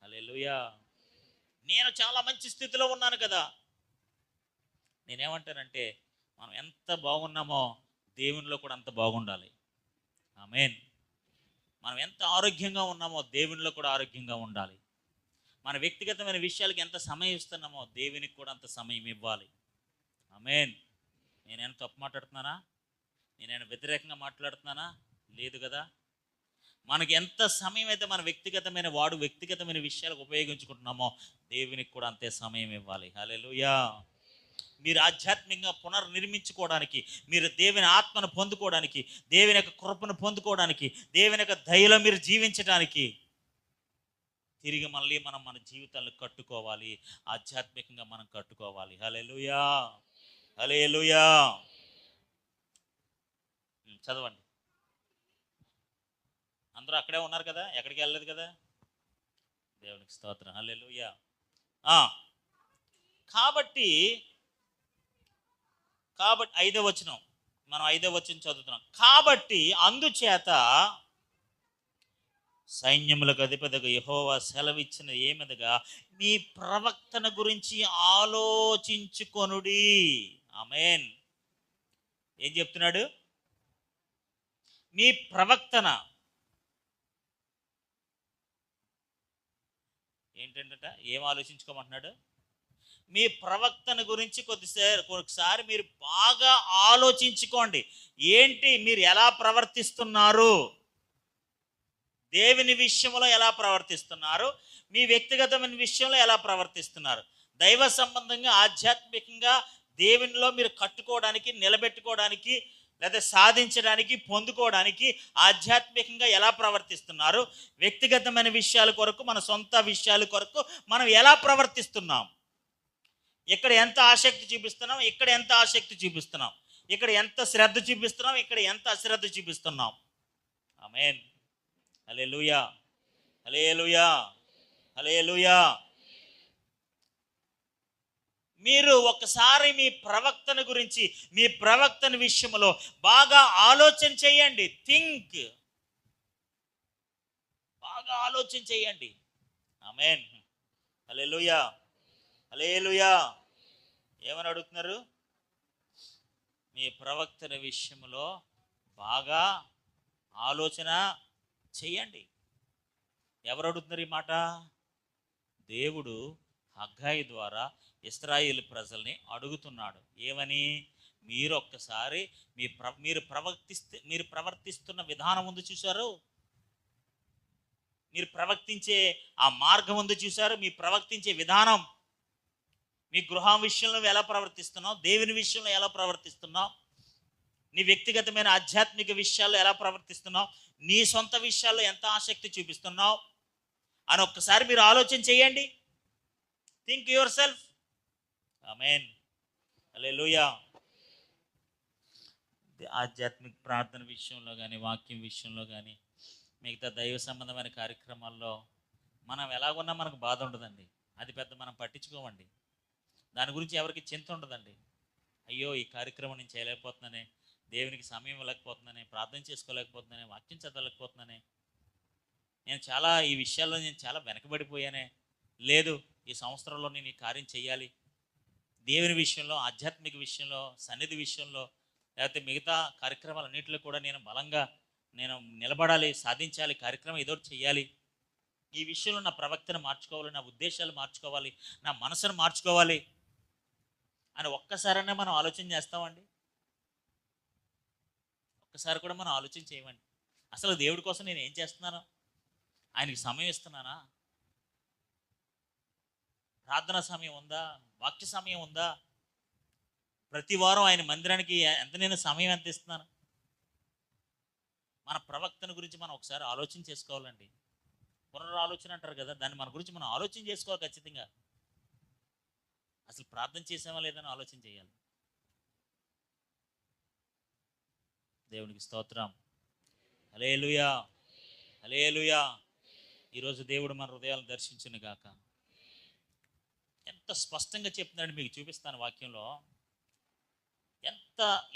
హల్లెలూయా. నేను చాలా మంచి స్థితిలో ఉన్నాను కదా. నేనేమంటానంటే, మనం ఎంత బాగున్నామో దేవునిలో కూడా అంత బాగుండాలి. ఆమేన్. మనం ఎంత ఆరోగ్యంగా ఉన్నామో దేవునిలో కూడా ఆరోగ్యంగా ఉండాలి. మన వ్యక్తిగతమైన విషయాలకి ఎంత సమయం ఇస్తున్నామో దేవునికి కూడా అంత సమయం ఇవ్వాలి. ఆమేన్. నేనేమైనా తప్పు మాట్లాడుతున్నానా? నేనైనా వ్యతిరేకంగా మాట్లాడుతున్నానా? లేదు కదా. మనకి ఎంత సమయం అయితే మన వ్యక్తిగతమైన విషయాలకు ఉపయోగించుకుంటున్నామో దేవునికి కూడా అంతే సమయం ఇవ్వాలి. హల్లెలూయా. మీరు ఆధ్యాత్మికంగా పునర్నిర్మించుకోవడానికి, మీరు దేవుని ఆత్మను పొందుకోవడానికి, దేవుని యొక్క కృపను పొందుకోవడానికి, దేవుని యొక్క దయలో మీరు జీవించడానికి తిరిగి మళ్ళీ మనం మన జీవితాలను కట్టుకోవాలి, ఆధ్యాత్మికంగా మనం కట్టుకోవాలి. హల్లెలూయా, హల్లెలూయా. చదవండి అందరూ అక్కడే ఉన్నారు కదా, ఎక్కడికి వెళ్ళలేదు కదా. దేవునికి స్తోత్రం, హల్లెలూయా. కాబట్టి కాబట్టి 5వ వచనం, మనం 5వ వచనం చదువుతున్నాం. కాబట్టి అందుచేత సైన్యములకు అధిపతిగా యెహోవా సెలవిచ్చిన ఏమనగా, మీ ప్రవక్తన గురించి ఆలోచించుకొనుడి. ఆమేన్. ఏం చెప్తున్నాడు? మీ ప్రవక్తన ఏంటంట, ఏం ఆలోచించుకోమంటున్నాడు? మీ ప్రవక్తన గురించి ఒకసారి మీరు బాగా ఆలోచించుకోండి. ఏంటి, మీరు ఎలా ప్రవర్తిస్తున్నారు, దేవుని విషయంలో ఎలా ప్రవర్తిస్తున్నారు, మీ వ్యక్తిగతమైన విషయంలో ఎలా ప్రవర్తిస్తున్నారు, దైవ సంబంధంగా ఆధ్యాత్మికంగా దేవునిలో మీరు కట్టుకోవడానికి, నిలబెట్టుకోవడానికి, లేదా సాధించడానికి, పొందుకోవడానికి ఆధ్యాత్మికంగా ఎలా ప్రవర్తిస్తున్నారు, వ్యక్తిగతమైన విషయాల కొరకు, మన సొంత విషయాల కొరకు మనం ఎలా ప్రవర్తిస్తున్నాం, ఇక్కడ ఎంత ఆసక్తి చూపిస్తున్నాం, ఇక్కడ ఎంత ఆసక్తి చూపిస్తున్నాం, ఇక్కడ ఎంత శ్రద్ధ చూపిస్తున్నాం, ఇక్కడ ఎంత అశ్రద్ధ చూపిస్తున్నాం. ఆమేన్. హల్లెలూయా, హల్లెలూయా, హల్లెలూయా. మీరు ఒకసారి మీ ప్రవక్తన గురించి, మీ ప్రవక్తన విషయంలో బాగా ఆలోచన చేయండి. బాగా ఆలోచన చేయండి. ఆమేన్. హల్లెలూయా, హల్లెలూయా. ఏమని అడుగుతున్నారు? మీ ప్రవక్తన విషయంలో బాగా ఆలోచన చేయండి. ఎవరు అడుగుతున్నారు ఈ మాట? దేవుడు హగ్గాయి ద్వారా ఇశ్రాయేలు ప్రజల్ని అడుగుతున్నాడు. ఏమని? మీరు ఒక్కసారి మీరు ప్రవర్తిస్తున్న విధానం ఉంది చూశారు, మీరు ప్రవర్తించే ఆ మార్గం ఉంది చూశారు, మీ ప్రవర్తించే విధానం, మీ గృహం విషయంలో ఎలా ప్రవర్తిస్తున్నావు, దేవుని విషయంలో ఎలా ప్రవర్తిస్తున్నావు, నీ వ్యక్తిగతమైన ఆధ్యాత్మిక విషయాల్లో ఎలా ప్రవర్తిస్తున్నావు, నీ సొంత విషయాల్లో ఎంత ఆసక్తి చూపిస్తున్నావు అని ఒక్కసారి మీరు ఆలోచన చేయండి. Think yourself. Amen. Hallelujah. ఆధ్యాత్మిక ప్రార్థన విషయంలో కానీ, వాక్యం విషయంలో కానీ, మిగతా దైవ సంబంధమైన కార్యక్రమాల్లో మనం ఎలాగున్నా మనకు బాధ ఉండదండి. అది పెద్ద మనం పట్టించుకోమండి. దాని గురించి ఎవరికి చింత ఉండదండి. అయ్యో, ఈ కార్యక్రమం నేను చేయలేకపోతున్నానే, దేవునికి సమయం ఇవ్వలేకపోతున్నానే, ప్రార్థన చేసుకోలేకపోతున్నానే, వాక్యం చదవలేకపోతున్నానే, ఈ విషయాల్లో నేను చాలా వెనకబడిపోయానే, లేదు ఈ సంవత్సరంలో నేను ఈ కార్యం చేయాలి, దేవుని విషయంలో, ఆధ్యాత్మిక విషయంలో, సన్నిధి విషయంలో, లేకపోతే మిగతా కార్యక్రమాలన్నింటిలో కూడా నేను బలంగా నిలబడాలి, సాధించాలి, కార్యక్రమం ఏదో చేయాలి, ఈ విషయంలో నా ప్రవక్తను మార్చుకోవాలి, నా ఉద్దేశాలు మార్చుకోవాలి, నా మనసును మార్చుకోవాలి అని ఒక్కసారైనా మనం ఆలోచన చేస్తామండి? ఒక్కసారి కూడా మనం ఆలోచన చేయమండి. అసలు దేవుడి కోసం నేను ఏం చేస్తున్నాను? ఆయనకి సమయం ఇస్తున్నానా? ప్రార్థనా సమయం ఉందా? వాక్య సమయం ఉందా? ప్రతి వారం ఆయన మందిరానికి నేను సమయం ఎంత ఇస్తున్నాను? మన ప్రవక్తన గురించి మనం ఒకసారి ఆలోచన చేసుకోవాలండి. పునరాలోచన అంటారు కదా, దాన్ని మన గురించి మనం ఆలోచన చేసుకోవాలి ఖచ్చితంగా. అసలు ప్రార్థన చేసామా లేదని ఆలోచన చేయాలి. దేవునికి స్తోత్రం. హల్లెలూయా, హల్లెలూయా. ఈరోజు దేవుడు మన హృదయాలను దర్శించును గాక. ఎంత స్పష్టంగా చెప్తున్నాడు మీకు చూపిస్తాను వాక్యంలో.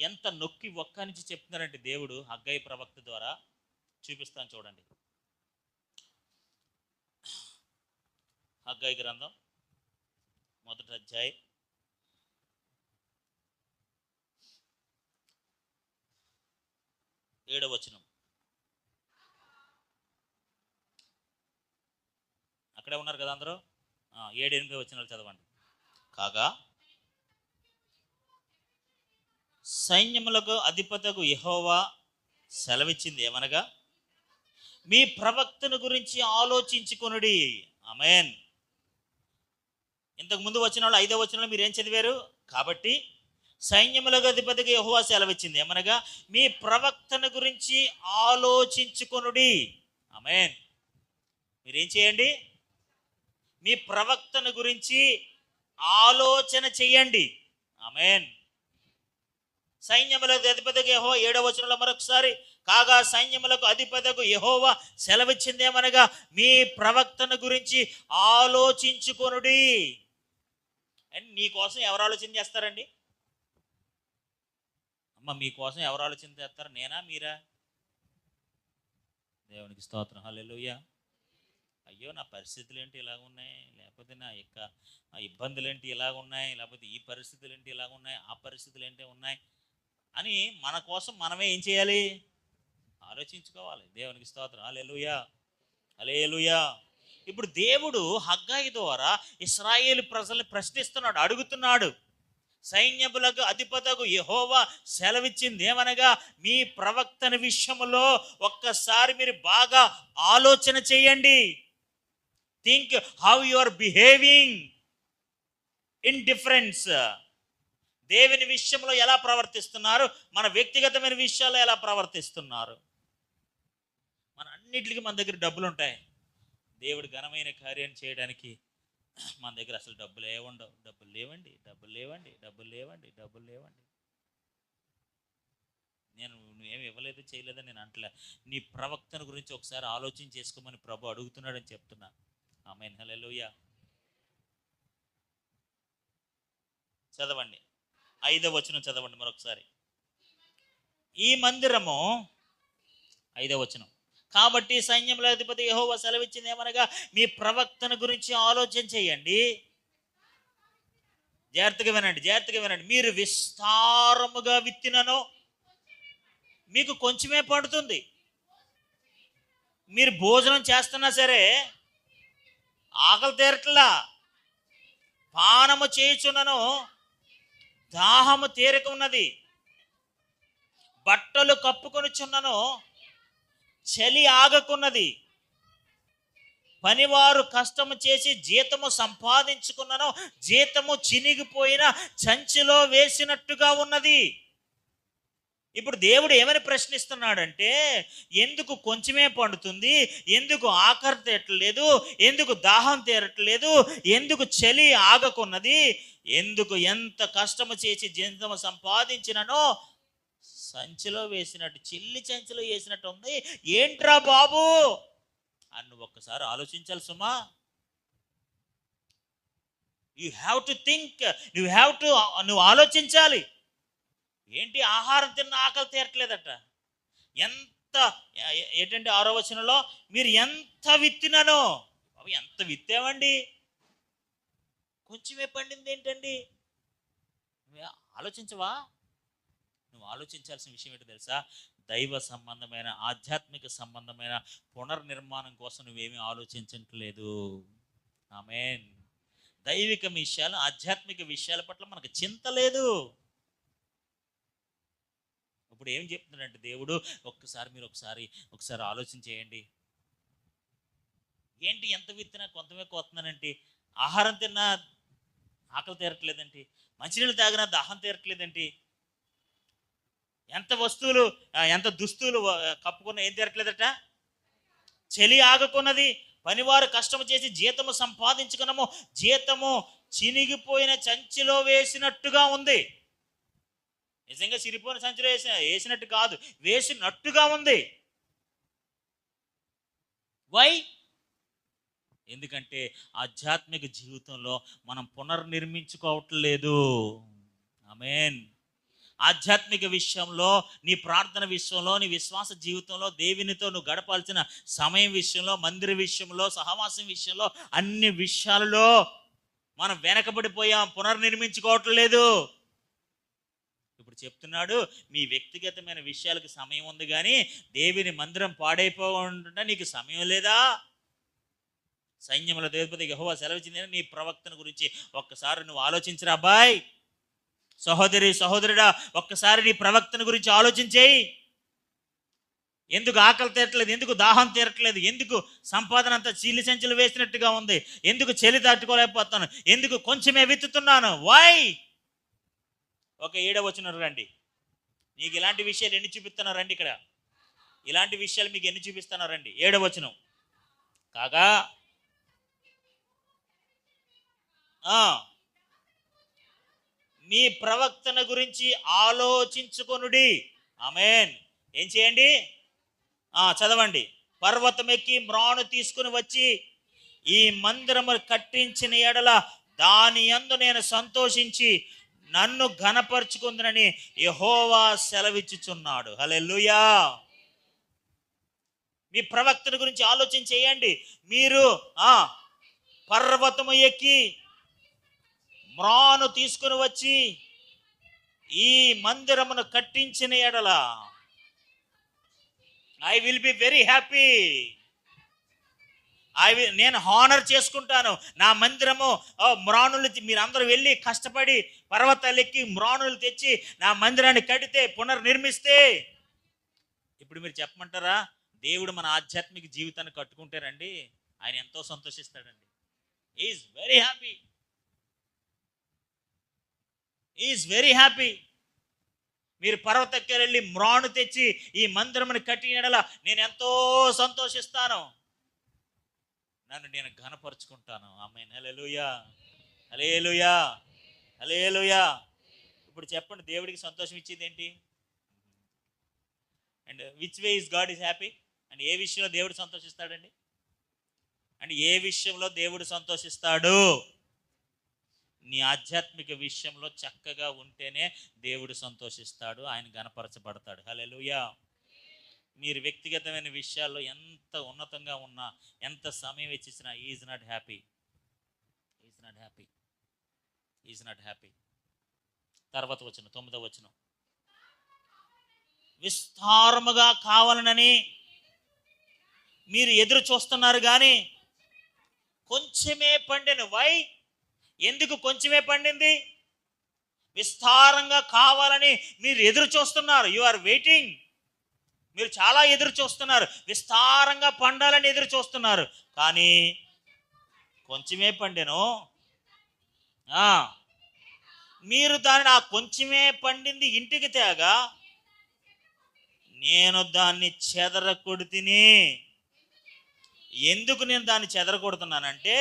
ఎంత నొక్కి ఒక్క నుంచి చెప్తున్నారంటే దేవుడు హగ్గయి ప్రవక్త ద్వారా. చూపిస్తాను చూడండి. హగ్గయి గ్రంథం 1వ అధ్యాయం 7వ వచనం. అక్కడే ఉన్నారు కదా అందరూ? 7, 8 వచనాలు చదవండి. కాగా సైన్యములకు అధిపతకు యెహోవా సెలవిచ్చింది ఏమనగా, మీ ప్రవక్తను గురించి ఆలోచించుకొనుడి. ఆమేన్. ఇంతకు ముందు వచనంలో 5వ వచనంలో మీరు ఏం చదివారు? కాబట్టి సైన్యములకు అధిపతికి యెహోవా సెలవిచ్చింది ఏమనగా, మీ ప్రవక్తను గురించి ఆలోచించుకొనుడి. ఆమేన్. మీరేం చేయండి? మీ ప్రవక్తను గురించి ఆలోచన చేయండి. ఆమేన్. సైన్యములకు అధిపతికి యెహోవా 7వ వచనంలో మరొకసారి, కాగా సైన్యములకు అధిపతకు యెహోవా సెలవిచ్చిందేమనగా మీ ప్రవక్తను గురించి ఆలోచించుకొనుడి. అండ్ మీకోసం ఎవరు ఆలోచన చేస్తారండి? అమ్మ మీకోసం ఎవరు ఆలోచన చేస్తారు? నేనా మీరా? దేవునికి స్తోత్రం, హల్లెలూయా. అయ్యో నా పరిస్థితులు ఏంటి ఇలాగ ఉన్నాయి, లేకపోతే నా ఇబ్బందులు ఏంటి ఇలాగ ఉన్నాయి, లేకపోతే ఈ పరిస్థితులు ఏంటి ఇలాగ ఉన్నాయి, ఆ పరిస్థితులు ఏంటి ఉన్నాయి అని మన కోసం మనమే ఏం చేయాలి? ఆలోచించుకోవాలి. దేవునికి స్తోత్రం, హల్లెలూయా, హల్లెలూయా. ఇప్పుడు దేవుడు హగ్గాయి ద్వారా ఇశ్రాయేలు ప్రజల్ని ప్రశ్నిస్తున్నాడు, అడుగుతున్నాడు. సైన్యములకు అధిపతకు యెహోవా సెలవిచ్చింది ఏమనగా మీ ప్రవక్తన విషయంలో ఒక్కసారి మీరు బాగా ఆలోచన చేయండి. Think how you are behaving in difference. దేవుని విషయంలో ఎలా ప్రవర్తిస్తున్నారు, మన వ్యక్తిగతమైన విషయాల్లో ఎలా ప్రవర్తిస్తున్నారు. మన అన్నిటికీ మన దగ్గర డబ్బులు ఉంటాయి, దేవుడు ఘనమైన కార్యం చేయడానికి మన దగ్గర అసలు డబ్బులు ఉండవు. డబ్బులు లేవండి, డబ్బులు లేవండి, డబ్బులు లేవండి, డబ్బులు లేవండి. నువ్వేమి ఇవ్వలేదు చేయలేదని నేను అంటలే. నీ ప్రవక్తన గురించి ఒకసారి ఆలోచన చేసుకోమని ప్రభు అడుగుతున్నాడని చెప్తున్నా. ఆమేన్, హల్లెలూయా. చదవండి 5వ వచనం చదవండి మరొకసారి. ఈ మందిరము 5వ వచనం. కాబట్టి సైన్యముల అధిపతి యెహోవా సెలవిచ్చింది ఏమనగా మీ ప్రవక్తన గురించి ఆలోచన చేయండి. జాగ్రత్తగా వినండి, జాగ్రత్తగా వినండి. మీరు విస్తారముగా విత్తినను మీకు కొంచెమే పడుతుంది. మీరు భోజనం చేస్తున్నా సరే ఆకలి తీరట్లా, పానము చేయుచున్నను దాహము తీరక ఉన్నది, బట్టలు కప్పుకొనుచున్నను చలి ఆగకున్నది, పనివారు కష్టము చేసి జీతము సంపాదించుకున్నను జీతము చినిగిపోయిన సంచిలో వేసినట్టుగా ఉన్నది. ఇప్పుడు దేవుడు ఏమని ప్రశ్నిస్తున్నాడంటే, ఎందుకు కొంచెమే పండుతుంది, ఎందుకు ఆకలి తీరట్లేదు, ఎందుకు దాహం తీరట్లేదు, ఎందుకు చలి ఆగకున్నది, ఎందుకు ఎంత కష్టము చేసి జీతము సంపాదించిననో సంచిలో వేసినట్టు, చిల్లి సంచిలో వేసినట్టు ఉంది, ఏంట్రా బాబు అని నువ్వు ఒక్కసారి ఆలోచించాలి సుమా. యూ హ్యావ్ టు థింక్, నువ్వు ఆలోచించాలి. ఏంటి ఆహారం తిన్న ఆకలి తీరట్లేదట. ఏంటంటే 6వ వచనంలో మీరు ఎంత విత్తినానో, అవి ఎంత విత్తామండి, కొంచెమే పండింది ఏంటండి? ఆలోచించవా? నువ్వు ఆలోచించాల్సిన విషయం ఏంటో తెలుసా? దైవ సంబంధమైన ఆధ్యాత్మిక సంబంధమైన పునర్నిర్మాణం కోసం నువ్వేమీ ఆలోచించట్లేదు. ఆమేన్. దైవిక విషయాలు, ఆధ్యాత్మిక విషయాల పట్ల మనకు చింత లేదు. ఇప్పుడు ఏం చెప్తున్నాడంటే దేవుడు, మీరు ఒకసారి ఆలోచన చేయండి. ఏంటి ఎంత విత్తినా కొంతమే కోతున్నానంటే, ఆహారం తిన్నా ఆకలి తీరట్లేదండి, మంచినీళ్ళు తాగినా దాహం తీరట్లేదండి, ఎంత దుస్తులు కప్పుకున్నా ఏం తీరట్లేదట, చలి ఆగకున్నది, పనివారు కష్టము చేసి జీతము సంపాదించుకున్నాము జీతము చినిగిపోయిన సంచిలో వేసినట్టుగా ఉంది. నిజంగా చిరిపోయిన సంచిలో వేసినట్టు కాదు, వేసినట్టుగా ఉంది. వై? ఎందుకంటే ఆధ్యాత్మిక జీవితంలో మనం పునర్నిర్మించుకోవట్లేదు. ఆమేన్. ఆధ్యాత్మిక విషయంలో, నీ ప్రార్థన విషయంలో, నీ విశ్వాస జీవితంలో, దేవునితో నువ్వు గడపాల్సిన సమయం విషయంలో, మందిర విషయంలో, సహవాసం విషయంలో, అన్ని విషయాలలో మనం వెనకబడిపోయాం, పునర్నిర్మించుకోవట్లేదు. ఇప్పుడు చెప్తున్నాడు, మీ వ్యక్తిగతమైన విషయాలకు సమయం ఉంది కానీ దేవుని మందిరం పాడైపోకుండా నీకు సమయం లేదా? సైన్యముల అధిపతి యెహోవా సెలవిచ్చింది నీ ప్రవక్తన గురించి ఒక్కసారి నువ్వు ఆలోచించరా అబ్బాయ్. సహోదరుడా, ఒక్కసారి నీ ప్రవక్తన గురించి ఆలోచించేయి. ఎందుకు ఆకలి తీరట్లేదు, ఎందుకు దాహం తీరట్లేదు, ఎందుకు సంపాదన అంతా చీలి సంచులు వేసినట్టుగా ఉంది, ఎందుకు చలి తట్టుకోలేకపోతాను, ఎందుకు కొంచెమే విత్తుతున్నాను, వై? ఒక 7వ వచనం రండి. నీకు ఇలాంటి విషయాలు ఎన్ని చూపిస్తున్నారు రండి. ఇక్కడ ఇలాంటి విషయాలు మీకు ఎన్ని చూపిస్తున్నారు రండి. 7వ వచనం. కాగా మీ ప్రవక్తన గురించి ఆలోచించుకొనుడి. ఆమేన్. ఏం చేయండి? చదవండి. పర్వతం ఎక్కి మ్రాను తీసుకుని వచ్చి ఈ మందిరము కట్టించిన ఎడల దాని యందు నేను సంతోషించి నన్ను ఘనపరుచుకుందునని యెహోవా సెలవిచ్చుచున్నాడు. హల్లెలూయా. మీ ప్రవక్తల గురించి ఆలోచన చేయండి. మీరు పర్వతము ఎక్కి మ్రాను తీసుకుని వచ్చి ఈ మందిరమును కట్టించిన ఎడల I will be very happy. నేను హానర్ చేసుకుంటాను. నా మందిరము మ్రాణులు మీరందరూ వెళ్ళి కష్టపడి పర్వతాలు ఎక్కి మ్రాణులు తెచ్చి నా మందిరాన్ని కడితే పునర్నిర్మిస్తే, ఇప్పుడు మీరు చెప్పమంటారా, దేవుడు మన ఆధ్యాత్మిక జీవితాన్ని కట్టుకుంటారండి ఆయన ఎంతో సంతోషిస్తాడండి. Is very happy. Is very happy. మీరు పర్వతಕ್ಕೆ వెళ్ళి మ్రాణు తెచ్చి ఈ మందిరమును కట్టిన నేను ఎంతో సంతోషిస్తాను, నన్ను నేను ఘనపరుచుకుంటాను. ఆమేన్. హల్లెలూయా, హల్లెలూయా, హల్లెలూయా. ఇప్పుడు చెప్పండి, దేవుడికి సంతోషం ఇచ్చేది ఏంటి? And which way is God is happy? And ఏ విషయంలో దేవుడు సంతోషిస్తాడండి? అండ్ ఏ విషయంలో దేవుడు సంతోషిస్తాడు? నీ ఆధ్యాత్మిక విషయంలో చక్కగా ఉంటేనే దేవుడు సంతోషిస్తాడు, ఆయన గణపరచబడతాడు. హల్లెలూయా. మీరు వ్యక్తిగతమైన విషయాల్లో ఎంత ఉన్నతంగా ఉన్నా, ఎంత సమయం వెచ్చినా, is not happy. Is not happy. Is not happy. తర్వాత వచనం, 9వ వచనం. విస్తారముగా కావాలనని మీరు ఎదురు చూస్తున్నారు కానీ కొంచెమే పండెను. వై? ఎందుకు కొంచెమే పండింది? విస్తారంగా కావాలని మీరు ఎదురు చూస్తున్నారు. You are waiting. మీరు చాలా ఎదురు చూస్తున్నారు, విస్తారంగా పండాలని ఎదురు చూస్తున్నారు, కానీ కొంచెమే పండెను. మీరు దానిని ఆ కొంచెమే పండింది ఇంటికి తేగా నేను దాన్ని చెదరకొడితిని. ఎందుకు నేను దాన్ని చెదరకొడుతున్నానంటే,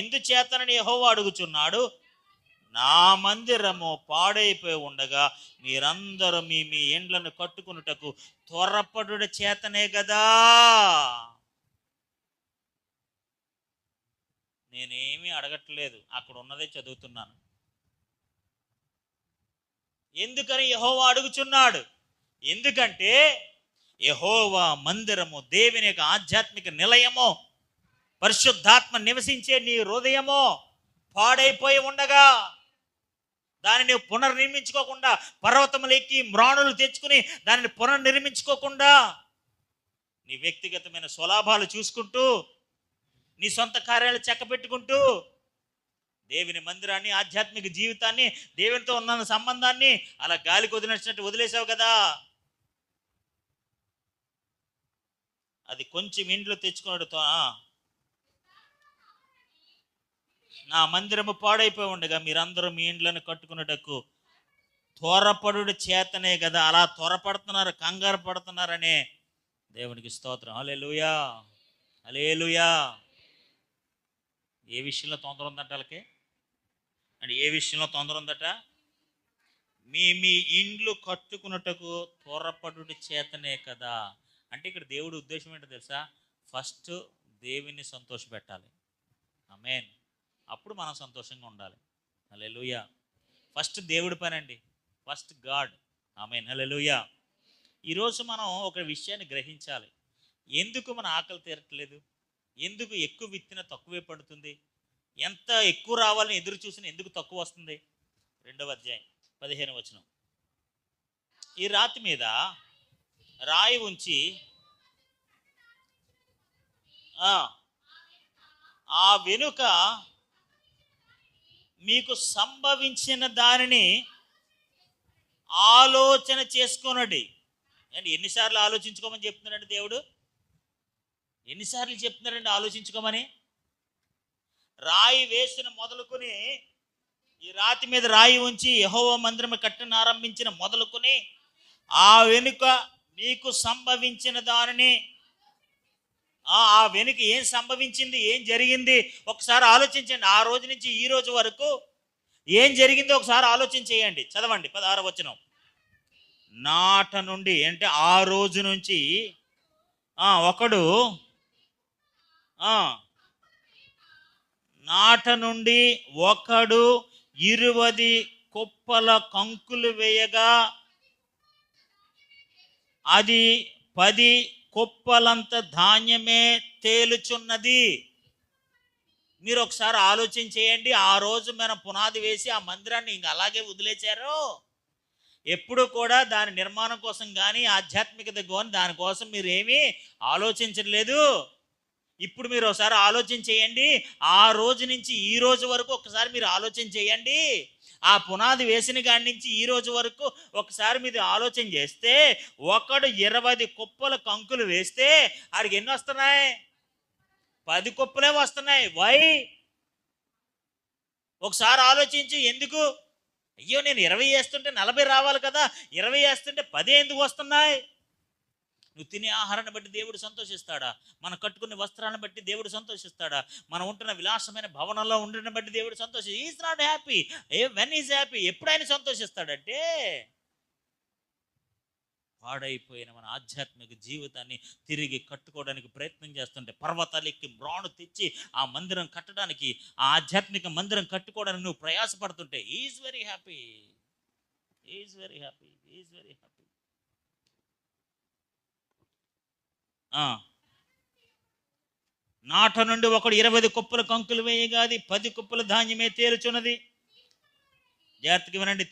ఎందుచేతనని యెహోవా అడుగుచున్నాడు, నా మందిరము పాడైపోయి ఉండగా మీరందరూ మీ మీ ఇండ్లను కట్టుకున్నటకు త్వరపడుట చేతనే కదా. నేనేమీ అడగట్లేదు, అక్కడ ఉన్నదే చదువుతున్నాను. ఎందుకని యెహోవా అడుగుచున్నాడు? ఎందుకంటే యెహోవా మందిరము, దేవుని యొక్క ఆధ్యాత్మిక నిలయము, పరిశుద్ధాత్మ నివసించే నీ హృదయము పాడైపోయి ఉండగా దానిని పునర్నిర్మించుకోకుండా, పర్వతములు ఎక్కి మ్రాణులు తెచ్చుకుని దానిని పునర్నిర్మించుకోకుండా, నీ వ్యక్తిగతమైన స్వలాభాలు చూసుకుంటూ, నీ సొంత కార్యాలు చక్కబెట్టుకుంటూ, దేవుని మందిరాన్ని, ఆధ్యాత్మిక జీవితాన్ని, దేవునితో ఉన్న సంబంధాన్ని అలా గాలికి వదిలినట్టు వదిలేసావు కదా. అది కొంచెం ఇంట్లో తెచ్చుకున్నట్టుతో నా మందిరము పాడైపోయి ఉండగా మీరందరూ మీ ఇండ్లను కట్టుకున్నటకు త్వరపడు చేతనే కదా. అలా త్వరపడుతున్నారు, కంగారు పడుతున్నారనే దేవునికి స్తోత్రం. హల్లెలూయా, హల్లెలూయా. ఏ విషయంలో తొందర ఉందట వాళ్ళకి? అంటే ఏ విషయంలో తొందర ఉందట? మీ మీ ఇండ్లు కట్టుకున్నటకు త్వరపడు చేతనే కదా. అంటే ఇక్కడ దేవుడి ఉద్దేశం ఏంటో తెలుసా? ఫస్ట్ దేవుని సంతోషపెట్టాలి. ఆమేన్. అప్పుడు మనం సంతోషంగా ఉండాలి. హల్లెలూయా. ఫస్ట్ దేవుడి పని అండి, ఫస్ట్ గాడ్. ఆమేన్. హల్లెలూయా. ఈరోజు మనం ఒక విషయాన్ని గ్రహించాలి. ఎందుకు మన ఆకలి తీరట్లేదు? ఎందుకు ఎక్కువ విత్తిన తక్కువే పడుతుంది? ఎంత ఎక్కువ రావాలని ఎదురు చూసినా ఎందుకు తక్కువ వస్తుంది? 2వ అధ్యాయం 15వ వచనం. ఈ రాతి మీద రాయి ఉంచి ఆ వెనుక మీకు సంభవించిన దానిని ఆలోచన చేసుకోనండి. అండ్ ఎన్నిసార్లు ఆలోచించుకోమని చెప్తున్నాడండి దేవుడు? ఎన్నిసార్లు చెప్తున్నారండి ఆలోచించుకోమని? రాయి వేసిన మొదలుకొని, ఈ రాతి మీద రాయి ఉంచి యెహోవా మందిరం కట్టను ఆరంభించిన మొదలుకొని ఆ వెనుక మీకు సంభవించిన దానిని, ఆ వెనుక ఏం సంభవించింది, ఏం జరిగింది ఒకసారి ఆలోచించండి. ఆ రోజు నుంచి ఈ రోజు వరకు ఏం జరిగిందో ఒకసారి ఆలోచన చేయండి. చదవండి 16వ వచనం. నాట నుండి అంటే ఆ రోజు నుంచి ఒకడు నాట నుండి ఒకడు 20 కుప్పల కంకులు వేయగా అది 10 కుప్పలంత ధాన్యమే తేలుచున్నది. మీరు ఒకసారి ఆలోచన చేయండి. ఆ రోజు మనం పునాది వేసి ఆ మందిరాన్ని ఇంక అలాగే వదిలేశారు. ఎప్పుడు కూడా దాని నిర్మాణం కోసం కానీ ఆధ్యాత్మికత కానీ దానికోసం మీరు ఏమీ ఆలోచించలేదు. ఇప్పుడు మీరు ఒకసారి ఆలోచన చేయండి. ఆ రోజు నుంచి ఈ రోజు వరకు ఒకసారి మీరు ఆలోచన చేయండి. ఆ పునాది వేసిన కాడి నుంచి ఈ రోజు వరకు ఒకసారి మీరు ఆలోచన చేస్తే ఒకడు 20 కుప్పల కంకులు వేస్తే ఆడికి ఎన్ని వస్తున్నాయి? 10 కుప్పలే వస్తున్నాయి. వై? ఒకసారి ఆలోచించి, ఎందుకు? అయ్యో నేను 20 వేస్తుంటే 40 రావాలి కదా, 20 వేస్తుంటే 10 ఎందుకు వస్తున్నాయి? నువ్వు తినే ఆహారాన్ని బట్టి దేవుడు సంతోషిస్తాడా? మనం కట్టుకునే వస్త్రాలను బట్టి దేవుడు సంతోషిస్తాడా? మనం ఉంటున్న విలాసమైన భవనంలో ఉండడం బట్టి దేవుడు is not happy. When is happy? ఎప్పుడైనా సంతోషిస్తాడంటే పాడైపోయిన మన ఆధ్యాత్మిక జీవితాన్ని తిరిగి కట్టుకోవడానికి ప్రయత్నం చేస్తుంటే పర్వతాలెక్కి మ్రాణు తెచ్చి ఆ మందిరం కట్టడానికి, ఆ ఆధ్యాత్మిక మందిరం కట్టుకోవడానికి నువ్వు ప్రయాసపడుతుంటే is very happy. Is very happy. Is very happy. నాట నుండి ఒకడు 20 కుప్పల కంకులు వేయగా అది 10 కుప్పల ధాన్యమే తేలుచున్నది. జాగ్రత్తగా వినండి.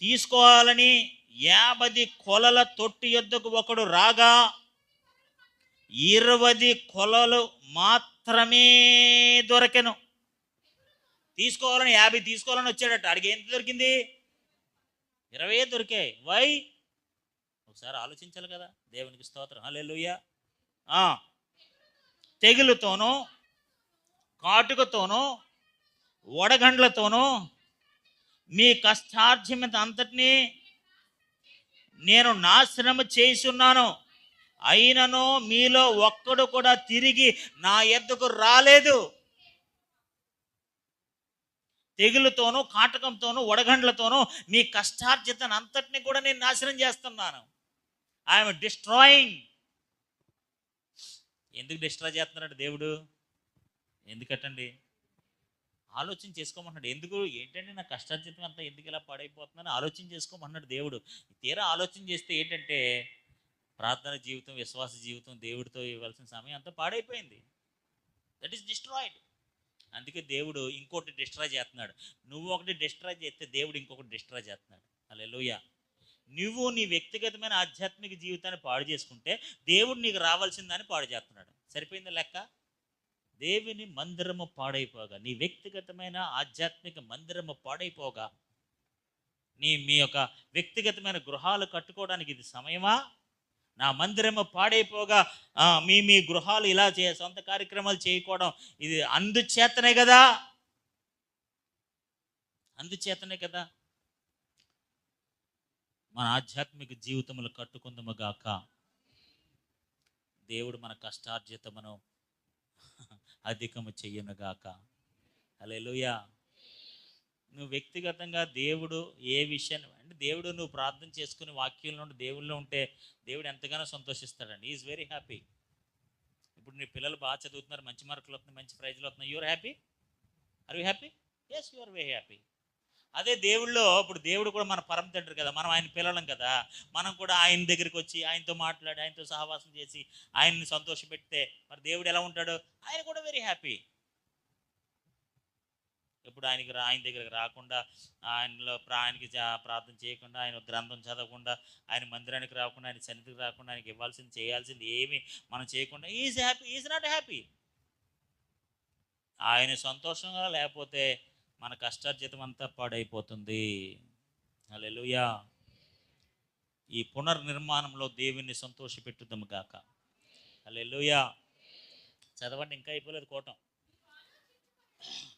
తీసుకోవాలని 50 కొలల తొట్టి యొద్దకు ఒకడు రాగా 20 కొలలు మాత్రమే దొరకెను. తీసుకోవాలని 50 తీసుకోవాలని వచ్చాడట. అడిగి ఎంత దొరికింది? 20 దొరికాయి. వై? ఒకసారి ఆలోచించాలి కదా. దేవునికి స్తోత్రం. హల్లెలూయా. తెగులుతోనూ కాటుకతోనూ వడగండ్లతోనూ మీ కష్టార్జిత అంతటినీ నేను నాశనము చేస్తున్నాను. అయినను మీలో ఒక్కడు కూడా తిరిగి నా యొద్దకు రాలేదు. తెగులుతోనూ కాటకంతోనూ వడగండ్లతోనూ మీ కష్టార్జితను అంతటిని కూడా నేను నాశనం చేస్తున్నాను. I'm destroying. ఎందుకు డిస్ట్రాయ్ చేస్తున్నాడు దేవుడు? ఎందుకటండి? ఆలోచన చేసుకోమన్నాడు. ఎందుకు? ఏంటంటే నా కష్టార్జితం అంతా ఎందుకు ఇలా పాడైపోతుందని ఆలోచన చేసుకోమన్నాడు దేవుడు. తీరా ఆలోచన చేస్తే ఏంటంటే ప్రార్థన జీవితం, విశ్వాస జీవితం, దేవుడితో ఇవ్వాల్సిన సమయం అంతా పాడైపోయింది. That is destroyed. అందుకే దేవుడు ఇంకోటి డిస్ట్రాయ్ చేస్తున్నాడు. నువ్వు ఒకటి డిస్ట్రాయ్ చేస్తే దేవుడు ఇంకొకటి డిస్ట్రాయ్ చేస్తున్నాడు. హల్లెలూయా. నువ్వు నీ వ్యక్తిగతమైన ఆధ్యాత్మిక జీవితాన్ని పాడు చేసుకుంటే దేవుడు నీకు రావాల్సిందని పాడు చేస్తున్నాడు. సరిపోయింది లెక్క. దేవుని మందిరము పాడైపోగా, నీ వ్యక్తిగతమైన ఆధ్యాత్మిక మందిరము పాడైపోగా, మీ యొక్క వ్యక్తిగతమైన గృహాలు కట్టుకోవడానికి ఇది సమయమా? నా మందిరము పాడైపోగా మీ గృహాలు ఇలా సొంత కార్యక్రమాలు చేయకపోవడం ఇది అందుచేతనే కదా. అందుచేతనే కదా మన ఆధ్యాత్మిక జీవితములు కట్టుకుందాము గాక. దేవుడు మన కష్టార్జితమును అధికము చెయ్యనుగాక. హల్లెలూయా. నువ్వు వ్యక్తిగతంగా దేవుడు ఏ విషయాన్ని అంటే దేవుడు నువ్వు ప్రార్థన చేసుకుని వాక్యంలో ఉండి దేవుళ్ళు ఉంటే దేవుడు ఎంతగానో సంతోషిస్తాడండి. Is very happy. ఇప్పుడు నీ పిల్లలు బాగా చదువుతున్నారు, మంచి మార్కులు వస్తున్నాయి, మంచి ప్రైజ్లు వస్తున్నాయి. You are happy? Are you happy? Yes, you are very happy. అదే దేవుళ్ళో ఇప్పుడు దేవుడు కూడా మన పరమ తండ్రి కదా, మనం ఆయన పిల్లలం కదా. మనం కూడా ఆయన దగ్గరికి వచ్చి ఆయనతో మాట్లాడి ఆయనతో సహవాసం చేసి ఆయన్ని సంతోషపెడితే మరి దేవుడు ఎలా ఉంటాడు? ఆయన కూడా వెరీ హ్యాపీ. ఎప్పుడు ఆయన దగ్గరికి రాకుండా, ఆయనకి ప్రార్థన చేయకుండా, ఆయన గ్రంథం చదవకుండా, ఆయన మందిరానికి రాకుండా, ఆయన సన్నిధికి రాకుండా, ఆయనకి ఇవ్వాల్సింది చేయాల్సింది ఏమి మనం చేయకుండా is happy. Is not happy. ఆయన సంతోషంగా లేకపోతే మన కష్టార్జితం అంతా పాడైపోతుంది. హల్లెలూయా. ఈ పునర్నిర్మాణంలో దేవుణ్ణి సంతోషపెట్టుదాము గాక. హల్లెలూయా. చదవండి, ఇంకా అయిపోలేదు కోటం.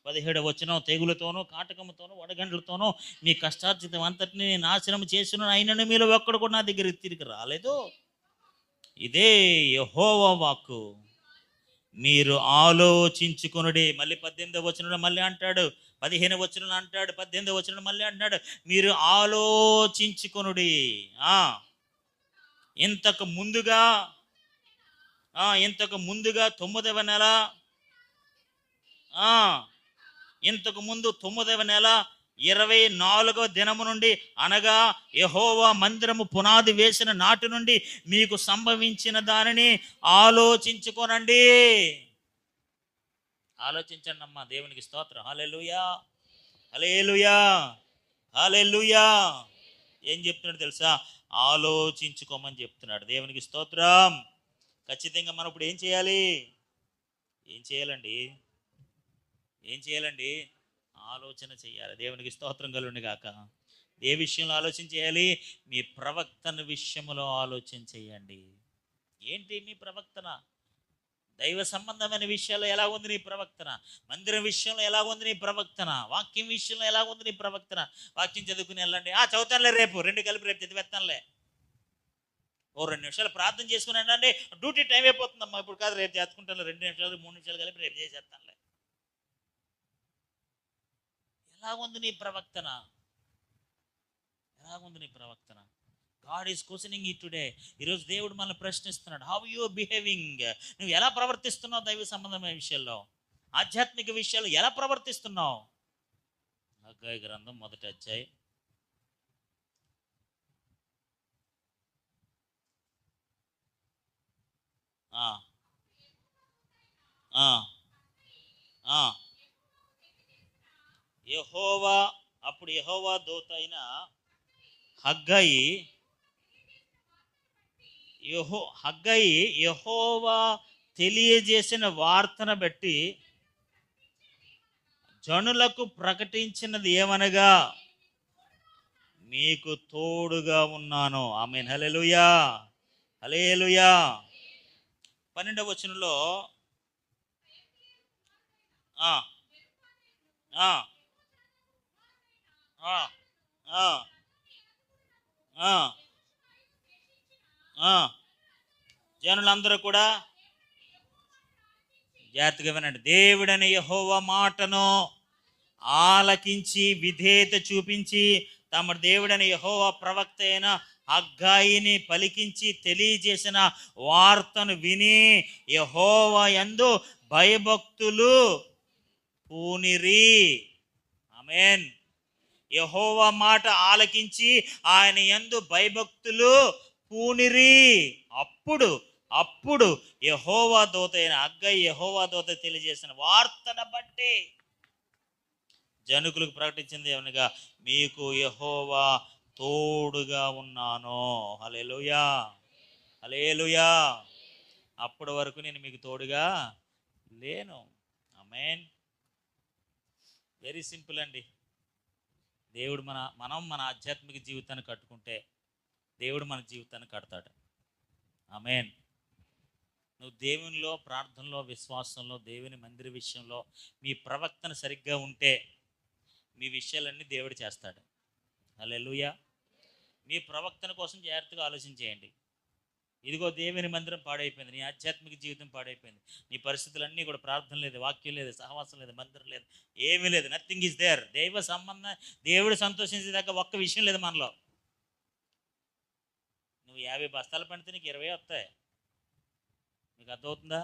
17వ వచనం, తెగులతోనూ కాటకముతోనూ వడగండ్లతోనూ మీ కష్టార్జితం అంతటిని నాశనం చేసిన అయినను మీలో ఒక్కడు కూడా నా దగ్గరికి తిరిగి రాలేదు. ఇదే యెహోవా వాక్కు. మీరు ఆలోచించుకొనుడి. మళ్ళీ 18వ వచనంలో మళ్ళీ అంటాడు, 15 అంటాడు, 18 మళ్ళీ అంటున్నాడు, మీరు ఆలోచించుకొనుడి. ఇంతకు ముందుగా ఇంతకు ముందుగా 9వ నెల, ఇంతకు ముందు 9వ నెల 24వ దినము నుండి, అనగా యెహోవా మందిరము పునాది వేసిన నాటి నుండి మీకు సంభవించిన దానిని ఆలోచించుకోనండి. ఆలోచించండి అమ్మా. దేవునికి స్తోత్రం. హల్లెలూయా, హల్లెలూయా, హల్లెలూయా. ఏం చెప్తున్నాడు తెలుసా? ఆలోచించుకోమని చెప్తున్నాడు. దేవునికి స్తోత్రం. ఖచ్చితంగా మనం ఇప్పుడు ఏం చేయాలి? ఏం చేయాలండి? ఏం చేయాలండి? ఆలోచన చేయాలి. దేవునికి స్తోత్రం కలుగును గాక. ఏ విషయంలో ఆలోచన చేయాలి? మీ ప్రవక్తన విషయంలో ఆలోచన చేయండి. ఏంటి మీ ప్రవక్తన? దైవ సంబంధమైన విషయాల్లో ఎలా ఉంది నీ ప్రవక్తన? మందిరం విషయంలో ఎలా ఉంది నీ ప్రవక్తన? వాక్యం విషయంలో ఎలా ఉంది నీ ప్రవక్తన? వాక్యం చదువుకుని వెళ్ళండి, చదువుతానులే, రేపు 2 కలిపి రేపు చదివేస్తానులే. ఓ 2 నిమిషాలు ప్రార్థన చేసుకుని అండి, డ్యూటీ టైం అయిపోతుందమ్మా, ఇప్పుడు కాదు రేపు చేసుకుంటాను, 2 నిమిషాలు 3 నిమిషాలు కలిపి రేపు చేసేస్తానులే. ఎలాగుంది నీ ప్రవక్తన? ఎలాగుంది నీ ప్రవక్తన? God is questioning it today. ఈరోజు దేవుడు మనల్ని ప్రశ్నిస్తున్నాడు. How you behaving? నువ్వు ఎలా ప్రవర్తిస్తున్నావు? దైవ సంబంధమైన విషయాల్లో, ఆధ్యాత్మిక విషయాల్లో ఎలా ప్రవర్తిస్తున్నావు? హగ్గయి గ్రంథం 1వ అధ్యాయం 'యెహోవా దూత అయిన హగ్గయి యెహోవా తెలియజేసిన వార్తను బట్టి జనులకు ప్రకటించినది ఏమనగా, మీకు తోడుగా ఉన్నాను. ఆమేన్. హల్లెలూయా, హల్లెలూయా. 12వ వచనంలో ఆ ఆ ఆ ఆ జనులందరూ కూడా జాగ్రత్తగా వినండి. దేవుడని యెహోవా మాటను ఆలకించి విధేయత చూపించి తమ దేవుడని యెహోవా ప్రవక్త అయిన హగ్గాయిని పలికించి తెలియజేసిన వార్తను విని యెహోవా యందు భయభక్తులు పూనిరి. ఆమేన్. యెహోవా మాట ఆలకించి ఆయన యందు భయభక్తులు పూనిరి. అప్పుడు యెహోవా దూత అయిన హగ్గయి యెహోవా దూత తెలియజేసిన వార్తను బట్టి జనుకులకు ప్రకటించింది ఏమనగా, మీకు యెహోవా తోడుగా ఉన్నాను. హల్లెలూయా, హల్లెలూయా. అప్పటి వరకు నేను మీకు తోడుగా లేను. ఆమేన్. వెరీ సింపుల్ అండి. దేవుడు మనం మన ఆధ్యాత్మిక జీవితాన్ని కట్టుకుంటే దేవుడు మన జీవితాన్ని కడతాడు. ఆమేన్. నువ్వు దేవునిలో, ప్రార్థనలో, విశ్వాసంలో, దేవుని మందిర విషయంలో మీ ప్రవక్తన సరిగ్గా ఉంటే మీ విషయాలన్నీ దేవుడు చేస్తాడు. హల్లెలూయా. మీ ప్రవక్తన కోసం జాగ్రత్తగా ఆలోచించేయండి. ఇదిగో దేవుని మందిరం పాడైపోయింది, నీ ఆధ్యాత్మిక జీవితం పాడైపోయింది, నీ పరిస్థితులన్నీ కూడా ప్రార్థన లేదు, వాక్యం లేదు, సహవాసం లేదు, మందిరం లేదు, ఏమీ లేదు, నథింగ్ ఈజ్ దేర్. దైవ సంబంధం, దేవుడు సంతోషించేదాకా ఒక్క విషయం లేదు మనలో. నువ్వు 50 బస్తాలు పండితే నీకు 20 వస్తాయి. మీకు అర్థమవుతుందా?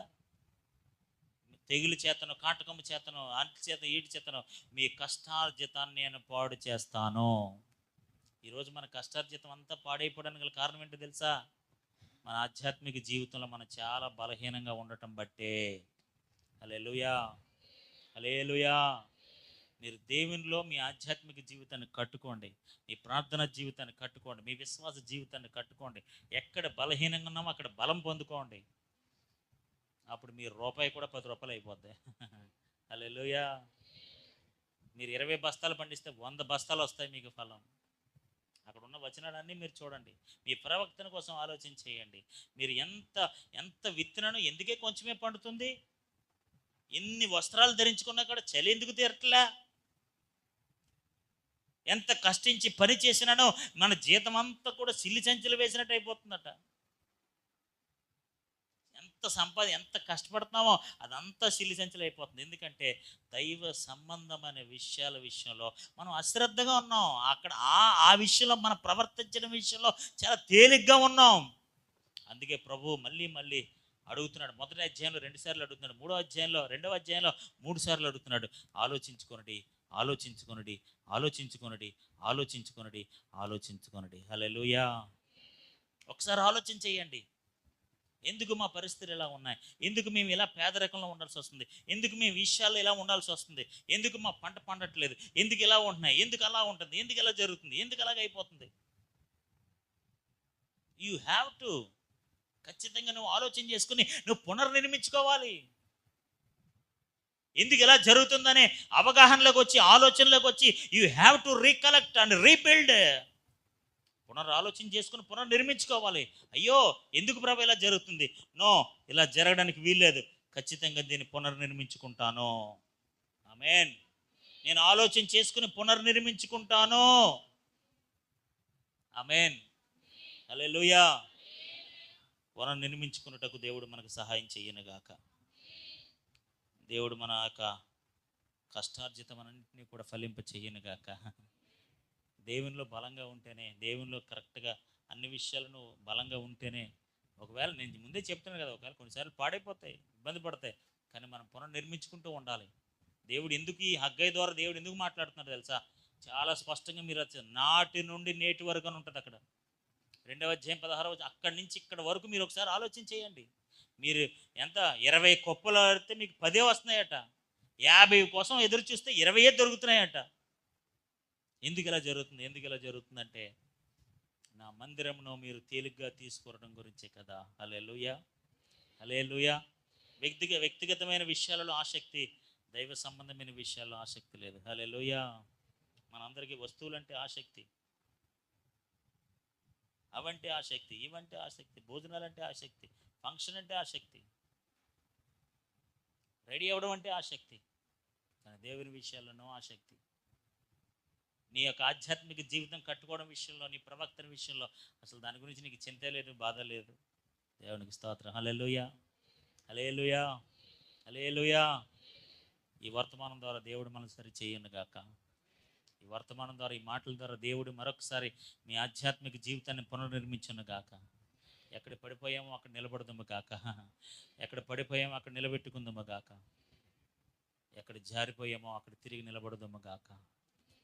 తెగులు చేతను, కాటకము చేతను, అంటి చేత, ఈటి చేతను మీ కష్టార్జితాన్ని నేను పాడు చేస్తాను. ఈరోజు మన కష్టార్జితం అంతా పాడైపోవడానికి గల కారణం ఏంటో తెలుసా? మన ఆధ్యాత్మిక జీవితంలో మనం చాలా బలహీనంగా ఉండటం బట్టే. హల్లెలూయా, హల్లెలూయా. మీరు దేవునిలో మీ ఆధ్యాత్మిక జీవితాన్ని కట్టుకోండి, మీ ప్రార్థన జీవితాన్ని కట్టుకోండి, మీ విశ్వాస జీవితాన్ని కట్టుకోండి. ఎక్కడ బలహీనంగా ఉన్నామో అక్కడ బలం పొందుకోండి. అప్పుడు మీరు రూపాయి కూడా 10 రూపాయలు అయిపోద్ది. హల్లెలూయా. మీరు 20 బస్తాలు పండిస్తే 100 బస్తాలు వస్తాయి మీకు ఫలం. అక్కడ ఉన్న వచనాలన్నీ మీరు చూడండి. మీ ప్రవక్తన కోసం ఆలోచన చేయండి. మీరు ఎంత విత్తనను ఎందుకే కొంచెమే పండుతుంది? ఎన్ని వస్త్రాలు ధరించుకున్నా కూడా చలి ఎందుకు తీరట్లా? ఎంత కష్టించి పని చేసినానో మన జీతం అంతా కూడా సిల్లి సంచులు వేసినట్టు అయిపోతుందట. ఎంత ఎంత కష్టపడుతున్నామో అదంతా సిలిసంచలు అయిపోతుంది. ఎందుకంటే దైవ సంబంధమైన విషయంలో మనం అశ్రద్ధగా ఉన్నాం. అక్కడ ఆ విషయంలో మనం ప్రవర్తించిన విషయంలో చాలా తేలిగ్గా ఉన్నాం. అందుకే ప్రభు మళ్ళీ మళ్ళీ అడుగుతున్నాడు. మొదటి అధ్యాయంలో 2 సార్లు అడుగుతున్నాడు, రెండవ అధ్యాయంలో 3 సార్లు అడుగుతున్నాడు. ఆలోచించుకొనడి, ఆలోచించుకొనడి, ఆలోచించుకొనడి, ఆలోచించుకొనడి, ఆలోచించుకొనడి. హల్లెలూయా. ఒకసారి ఆలోచన చేయండి. ఎందుకు మా పరిస్థితులు ఇలా ఉన్నాయి? ఎందుకు మేము ఇలా పేదరికంలో ఉండాల్సి వస్తుంది? ఎందుకు మేము విషయాల్లో ఇలా ఉండాల్సి వస్తుంది? ఎందుకు మా పంట పండట్లేదు? ఎందుకు ఇలా ఉంటున్నాయి? ఎందుకు అలా ఉంటుంది? ఎందుకు ఇలా జరుగుతుంది? ఎందుకు అలాగ అయిపోతుంది? యూ హ్యావ్ టు ఖచ్చితంగా నువ్వు ఆలోచన చేసుకుని నువ్వు పునర్నిర్మించుకోవాలి. ఎందుకు ఇలా జరుగుతుందనే అవగాహనలోకి వచ్చి, ఆలోచనలోకి వచ్చి you have to recollect and rebuild. ఆలోచన చేసుకుని పునర్నిర్మించుకోవాలి. అయ్యో ఎందుకు ప్రభు ఇలా జరుగుతుంది? నో, ఇలా జరగడానికి వీల్లేదు. ఖచ్చితంగా దీన్ని పునర్నిర్మించుకుంటాను. ఆమేన్. నేను ఆలోచన చేసుకుని పునర్నిర్మించుకుంటాను. ఆమేన్. హల్లెలూయా. పునర్నిర్మించుకున్నటకు దేవుడు మనకు సహాయం చేయనుగాక. దేవుడు మన యొక్క కష్టార్జితమన్నింటినీ కూడా ఫలింప చేయనుగాక. దేవునిలో బలంగా ఉంటేనే, దేవునిలో కరెక్ట్గా అన్ని విషయాలను బలంగా ఉంటేనే, ఒకవేళ నేను ముందే చెప్తున్నాను కదా, ఒకవేళ కొన్నిసార్లు పాడైపోతాయి, ఇబ్బంది పడతాయి, కానీ మనం పునర్నిర్మించుకుంటూ ఉండాలి. దేవుడు ఎందుకు ఈ హగ్గై ద్వారా దేవుడు ఎందుకు మాట్లాడుతున్నాడు తెలుసా? చాలా స్పష్టంగా మీరు నాటి నుండి నేటి వరకు అని ఉంటుంది అక్కడ. 2వ అధ్యాయం 16వ అక్కడి నుంచి ఇక్కడ వరకు మీరు ఒకసారి ఆలోచన చేయండి. మీరు ఎంత 20 కొప్పలు ఆడితే మీకు 10 వస్తున్నాయట. 50 కోసం ఎదురు చూస్తే 20 దొరుకుతున్నాయట. ఎందుకు ఇలా జరుగుతుందంటే నా మందిరంను మీరు తేలిగ్గా తీసుకోవడం గురించే కదా. హల్లెలూయా, హల్లెలూయా. వ్యక్తిగతమైన విషయాలలో ఆసక్తి, దైవ సంబంధమైన విషయాల్లో ఆసక్తి లేదు. హల్లెలూయా. మనందరికీ వస్తువులంటే ఆసక్తి, అవంటే ఆసక్తి, ఇవంటే ఆసక్తి, భోజనాలంటే ఆసక్తి, ఫంక్షన్ అంటే ఆసక్తి, రెడీ అవ్వడం అంటే ఆసక్తి. కానీ దేవుని విషయాల్లోనూ ఆసక్తి. నీ యొక్క ఆధ్యాత్మిక జీవితం కట్టుకోవడం విషయంలో, నీ ప్రవక్తన విషయంలో అసలు దాని గురించి నీకు చింత లేదు, బాధ లేదు. దేవునికి స్తోత్రం. హల్లెలూయా, హల్లెలూయా, హల్లెలూయా. ఈ వర్తమానం ద్వారా దేవుడు మనల్ని సరి చేయనుగాక. ఈ వర్తమానం ద్వారా, ఈ మాటల ద్వారా దేవుడు మరొకసారి మీ ఆధ్యాత్మిక జీవితాన్ని పునర్నిర్మించునుగాక. ఎక్కడ పడిపోయామో అక్కడ నిలబడదాము గాక. ఎక్కడ పడిపోయామో అక్కడ నిలబెట్టుకుందాము గాక. ఎక్కడ జారిపోయామో అక్కడ తిరిగి నిలబడదాము గాక.